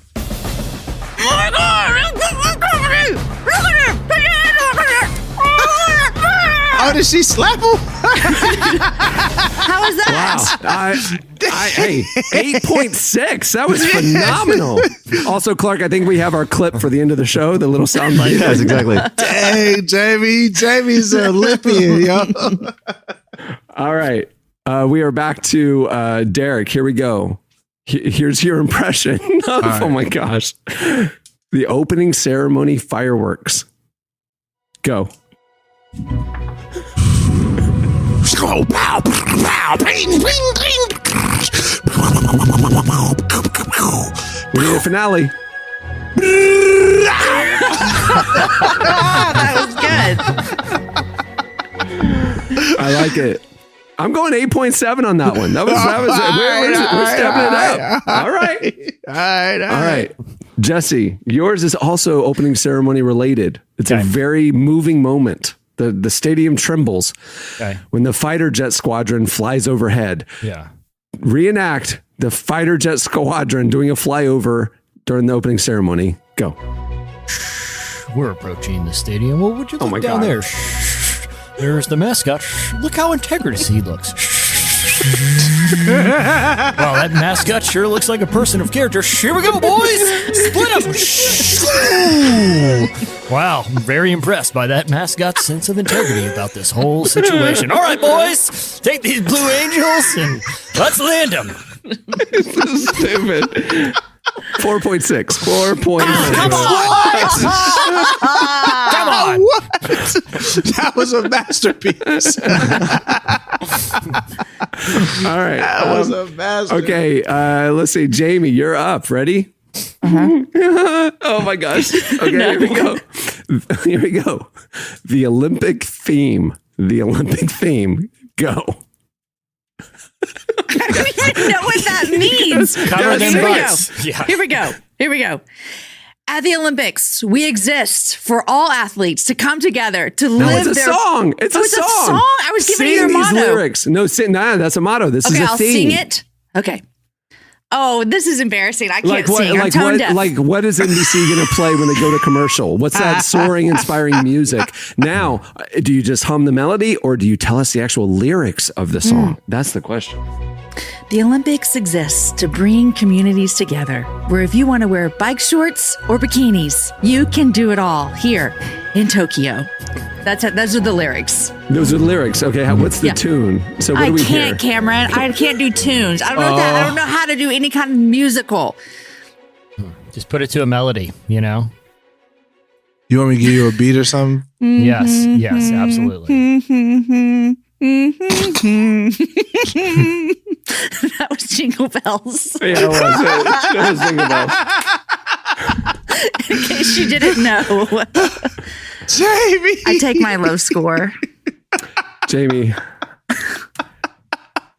E: Oh, did she slap him?
D: How was that?
B: Wow. Hey, 8.6. That was phenomenal. Also, Clark, I think we have our clip for the end of the show, the little soundbite.
O: Yes, exactly.
E: Dang, Jamie's an Olympian, yo.
B: All right. We are back to Derek. Here we go. Here's your impression of, oh my gosh, the opening ceremony fireworks. Go. We need a finale.
D: That was good.
B: I like it. I'm going 8.7 on that one. We're stepping it up. All right. Jesse, yours is also opening ceremony related. It's a very moving moment. The stadium trembles when the fighter jet squadron flies overhead.
C: Yeah.
B: Reenact the fighter jet squadron doing a flyover during the opening ceremony. Go.
C: We're approaching the stadium. Well, would you look down there? There's the mascot. Look how integrated he looks. Well, that mascot sure looks like a person of character. Here we go, boys! Split them! Wow, I'm very impressed by that mascot's sense of integrity about this whole situation. All right, boys, take these Blue Angels and let's land them.
B: This is stupid. 4.6. 4.6.
C: Come on!
E: What? That was a masterpiece.
B: All right.
E: That was a masterpiece.
B: Okay, let's see. Jamie, you're up. Ready? Oh my gosh. Okay, here we go. The Olympic theme. Go.
D: what that means.
C: Cover them
D: Here we
C: butts.
D: go.
C: Yeah.
D: Here we go. At the Olympics, we exist for all athletes to come together to live
B: it's a
D: their
B: song. It's a song.
D: I was giving you your
B: these
D: motto.
B: lyrics. No, that's a motto. This is a
D: I'll
B: theme.
D: sing it. Okay. Oh, this is embarrassing. I can't
B: What,
D: sing. I'm tone deaf.
B: what is NBC going to play when they go to commercial? What's that soaring, inspiring music? Now, do you just hum the melody or do you tell us the actual lyrics of the song? That's the question.
D: The Olympics exists to bring communities together, where if you want to wear bike shorts or bikinis, you can do it all here in Tokyo. Those are the lyrics.
B: Those are the lyrics. Okay, what's the tune? So what do we hear?
D: I can't, Cameron. I can't do tunes. I don't know that. I don't know how to do any kind of musical.
C: Just put it to a melody, you know?
E: You want me to give you a beat or something?
C: Yes, absolutely.
D: That was Jingle Bells.
B: Yeah, it was. It was Jingle Bells.
D: In case you didn't know.
E: Jamie!
D: I take my low score.
B: Jamie.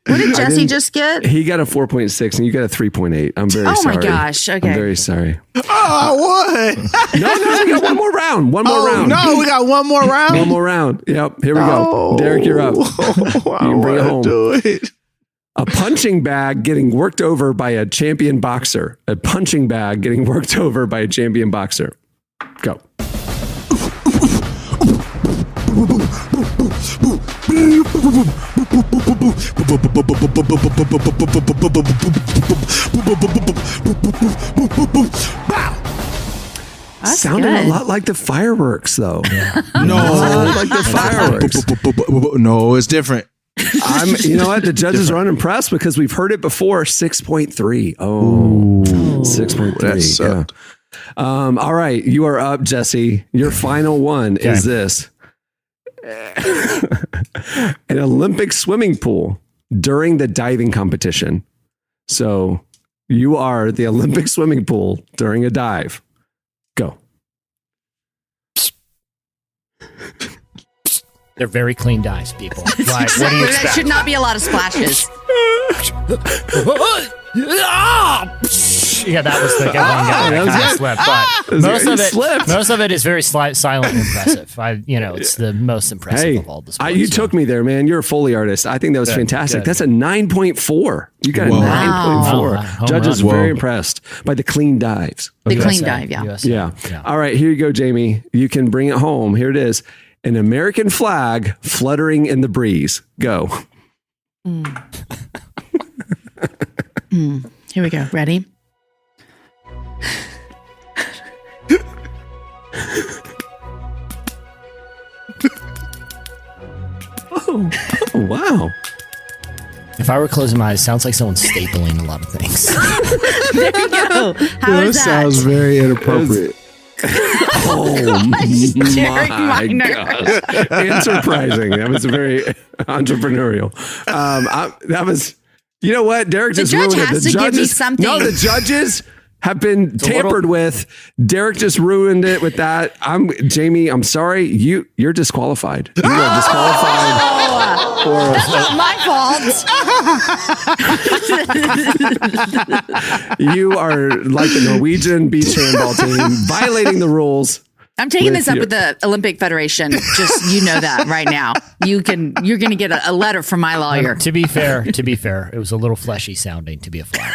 D: What did Jesse just get?
B: He got a 4.6 and you got a 3.8. I'm very sorry.
D: Oh my gosh. Okay.
B: I'm very sorry.
E: Oh, I won.
B: No, we got one more round. One more round.
E: No, we got one more round.
B: One more round. Yep. Here we go. Derek, you're up. You can bring it home.
E: Do it.
B: A punching bag getting worked over by a champion boxer. A punching bag getting worked over by a champion boxer. Go.
D: That's
B: Sounded
D: good.
B: a lot like the fireworks, though.
E: No,
B: like the fireworks.
E: No, it's different.
B: You know what? The judges are unimpressed because we've heard it before. 6.3. Oh, 6.3.
E: That sucked.
B: Yeah. All right. You are up, Jesse. Your final one is this. An Olympic swimming pool during the diving competition. So you are the Olympic swimming pool during a dive. Go.
C: They're very clean dives, people. Like, what do you expect?
D: There should not be a lot of splashes.
C: Yeah, that was the good one. That kind of slipped, but most of it is very silent and impressive. It's the most impressive of all the sports.
B: You took me there, man. You're a Foley artist. I think that was fantastic.
C: Good.
B: That's a 9.4. You got a 9.4.
C: Wow.
B: Judges are very impressed by the clean dives.
D: The clean dive, yeah.
B: Yeah. All right, here you go, Jamie. You can bring it home. Here it is. An American flag fluttering in the breeze. Go.
D: Here we go. Ready?
B: Oh, wow.
C: If I were closing my eyes, it sounds like someone's stapling a lot of things.
D: There you go. How is that?
E: Sounds very inappropriate.
B: Oh
D: Derek
B: my
D: Minor.
B: gosh. And surprising. That was very entrepreneurial. That was, you know what? Derek just ruined it.
D: The judge has to give me something.
B: No, the judges have been tampered with. Derek just ruined it with that. Jamie, I'm sorry. You're disqualified. You are disqualified.
D: That's not my fault.
B: You are like the Norwegian beach handball team, violating the rules.
D: I'm taking this up with the Olympic Federation. Just that right now. You're going to get a letter from my lawyer.
C: To be fair, it was a little fleshy sounding to be a flag.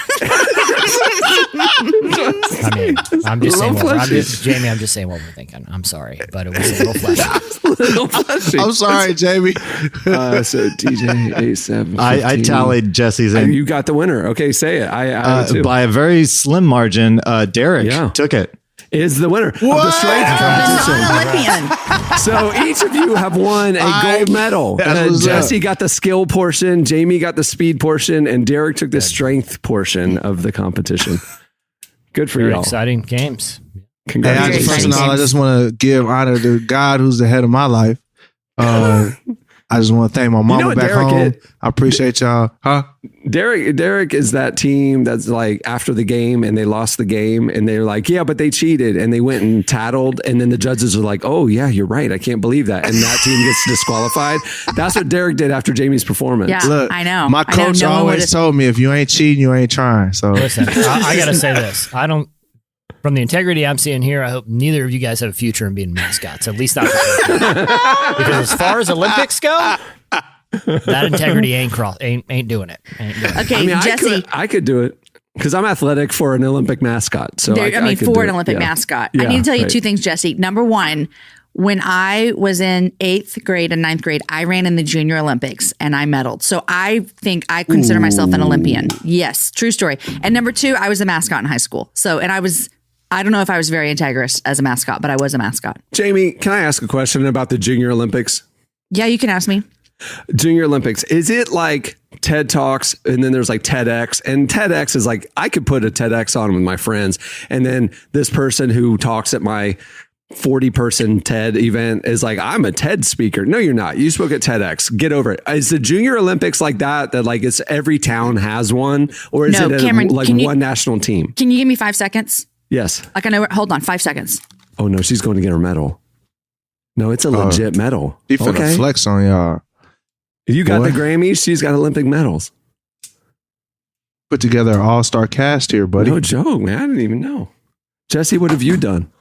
C: I mean, I'm just saying. Jamie, I'm just saying what we're thinking. I'm sorry, but it was a little fleshy.
E: I'm sorry, Jamie.
B: So TJ 87.
O: I tallied Jesse's in.
B: You got the winner. Okay, say it. I too.
O: By a very slim margin. Derek took it.
B: Is the winner of the strength competition.
D: Olympian.
B: So each of you have won a gold medal. Jesse got the skill portion, Jamie got the speed portion, and Derek took the strength portion of the competition. Good for y'all.
C: Exciting games.
B: Congratulations.
E: First of all, I just want to give honor to God, who's the head of my life. I just want to thank my mama back
B: Derek
E: home. I appreciate y'all. Huh?
B: Derek is that team that's like after the game and they lost the game and they're like, yeah, but they cheated and they went and tattled. And then the judges are like, oh yeah, you're right. I can't believe that. And that team gets disqualified. That's what Derek did after Jamie's performance.
D: Yeah,
E: Look,
D: I know.
E: My coach always told me, if you ain't cheating, you ain't trying. So
C: listen, I got to say this. From the integrity I'm seeing here, I hope neither of you guys have a future in being mascots. At least not because as far as Olympics go, that integrity ain't doing it.
D: Okay,
B: I mean,
D: Jesse.
B: I could do it because I'm athletic for an Olympic mascot. So
D: for an Olympic
B: Yeah.
D: mascot.
B: Yeah,
D: I need to tell you
B: right.
D: two things, Jesse. Number one, when I was in 8th grade and 9th grade, I ran in the Junior Olympics and I medaled. So I think I consider myself an Olympian. Yes, true story. And number two, I was a mascot in high school. So, and I don't know if I was very integrous as a mascot, but I was a mascot.
B: Jamie, can I ask a question about the Junior Olympics?
D: Yeah, you can ask me.
B: Junior Olympics, is it like TED Talks and then there's like TEDx? And TEDx is like, I could put a TEDx on with my friends. And then this person who talks at my 40-person TED event is like, I'm a TED speaker. No, you're not. You spoke at TEDx. Get over it. Is the Junior Olympics like that like it's every town has one? Or is it
D: Cameron,
B: one national team?
D: Can you give me 5 seconds?
B: Yes.
D: Like I know. Hold on, 5 seconds.
B: Oh no, she's going to get her medal. No, it's a legit medal.
E: He finna flex on y'all.
B: You got the Grammys. She's got Olympic medals.
E: Put together an all-star cast here, buddy.
B: No joke, man. I didn't even know. Jesse, what have you done?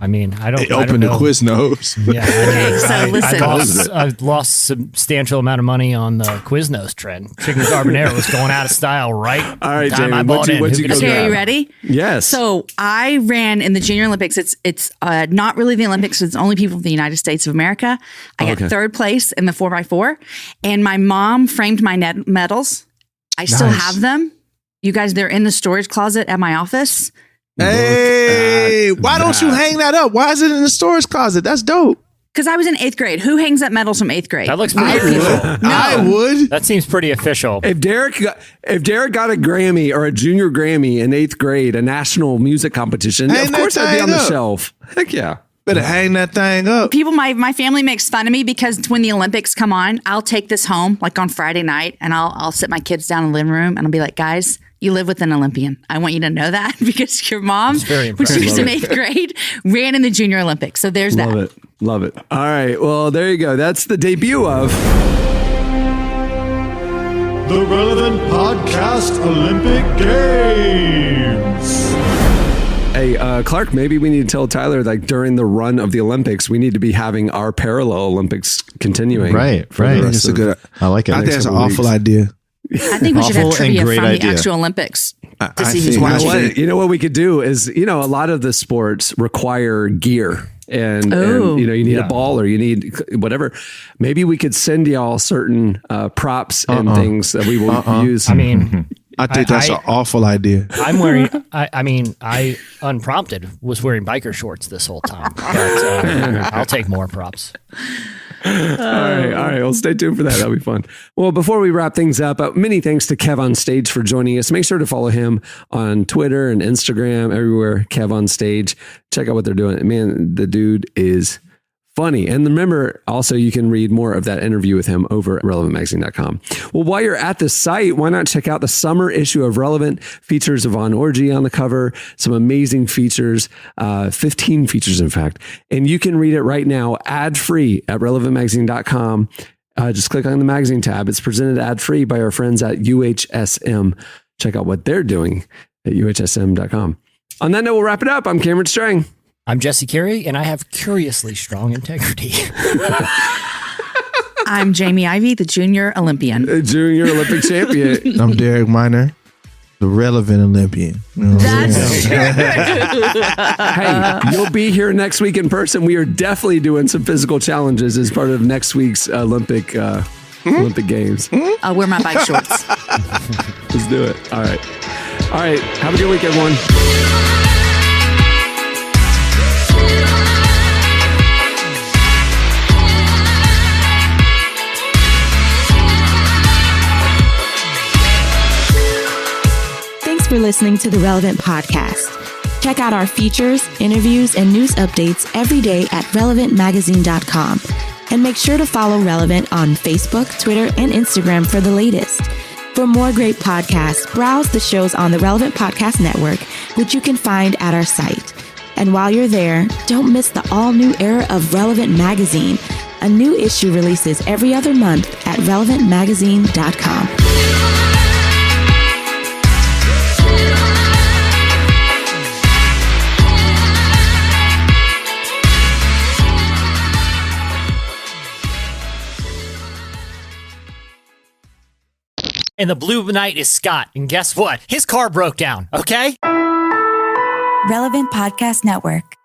C: I mean, I don't
E: Open the
C: know.
E: Quiznos.
C: Yeah.
D: Okay, so listen.
C: I've lost substantial amount of money on the Quiznos trend. Chicken carbonara was going out of style, right?
B: All right,
C: the time
B: Jamie,
C: I bought in.
D: Okay, are you ready?
B: Yes.
D: So I ran in the Junior Olympics. It's not really the Olympics. It's only people from the United States of America. I got third place in the 4x4, and my mom framed my medals. I still have them. You guys, they're in the storage closet at my office.
E: Hey, why don't you hang that up? Why is it in the storage closet? That's dope.
D: Because I was in 8th grade. Who hangs up medals from 8th grade?
C: That looks pretty official.
E: I would.
C: That seems pretty official.
B: If Derek got a Grammy or a junior Grammy in 8th grade, a national music competition, of course I'd be on the shelf. Heck yeah.
E: Better hang that thing up.
D: People, my family makes fun of me because when the Olympics come on, I'll take this home like on Friday night and I'll sit my kids down in the living room and I'll be like, guys, you live with an Olympian. I want you to know that because your mom, when she was in 8th grade, ran in the Junior Olympics. So there's that.
B: Love it. All right. Well, there you go. That's the debut of
F: The Relevant Podcast Olympic Games.
B: Hey, Clark, maybe we need to tell Tyler, like during the run of the Olympics, we need to be having our parallel Olympics continuing.
O: Right.
E: It's a good.
O: I like it.
E: I think it's an awful idea.
D: I think we should have
O: Awful
D: trivia
O: and great
D: from the
O: idea.
D: actual Olympics to see
E: I
D: who's
E: think
D: watching.
E: that's
B: You know what we could do is, a lot of the sports require gear. And you need a ball or you need whatever. Maybe we could send y'all certain props and things that we will use.
C: I mean,
E: I think that's an awful idea.
C: I'm wearing. I unprompted was wearing biker shorts this whole time. But I'll take more props.
B: All right. Well, stay tuned for that. That'll be fun. Well, before we wrap things up, many thanks to KevOnStage for joining us. Make sure to follow him on Twitter and Instagram, everywhere, KevOnStage. Check out what they're doing. Man, the dude is funny. And remember, also, you can read more of that interview with him over at relevantmagazine.com. Well, while you're at the site, why not check out the summer issue of Relevant? Features Yvonne Orgy on the cover, some amazing features, 15 features, in fact. And you can read it right now, ad-free at relevantmagazine.com. Just click on the magazine tab. It's presented ad-free by our friends at UHSM. Check out what they're doing at UHSM.com. On that note, we'll wrap it up. I'm Cameron Strang.
C: I'm Jesse Carey, and I have curiously strong integrity.
D: I'm Jamie Ivey, the Junior Olympian.
B: Junior Olympic champion.
E: I'm Derek Miner, the Relevant Olympian. You know what I'm saying?
B: Hey, you'll be here next week in person. We are definitely doing some physical challenges as part of next week's Olympic Games.
D: I'll wear my bike shorts.
B: Let's do it. All right. Have a good week, everyone.
A: Thanks for listening to the Relevant Podcast. Check out our features, interviews, and news updates every day at relevantmagazine.com. And make sure to follow Relevant on Facebook, Twitter, and Instagram for the latest. For more great podcasts, browse the shows on the Relevant Podcast Network, which you can find at our site. And while you're there, don't miss the all-new era of Relevant Magazine. A new issue releases every other month at relevantmagazine.com.
C: And the blue knight is Scott. And guess what? His car broke down, okay?
P: Relevant Podcast Network.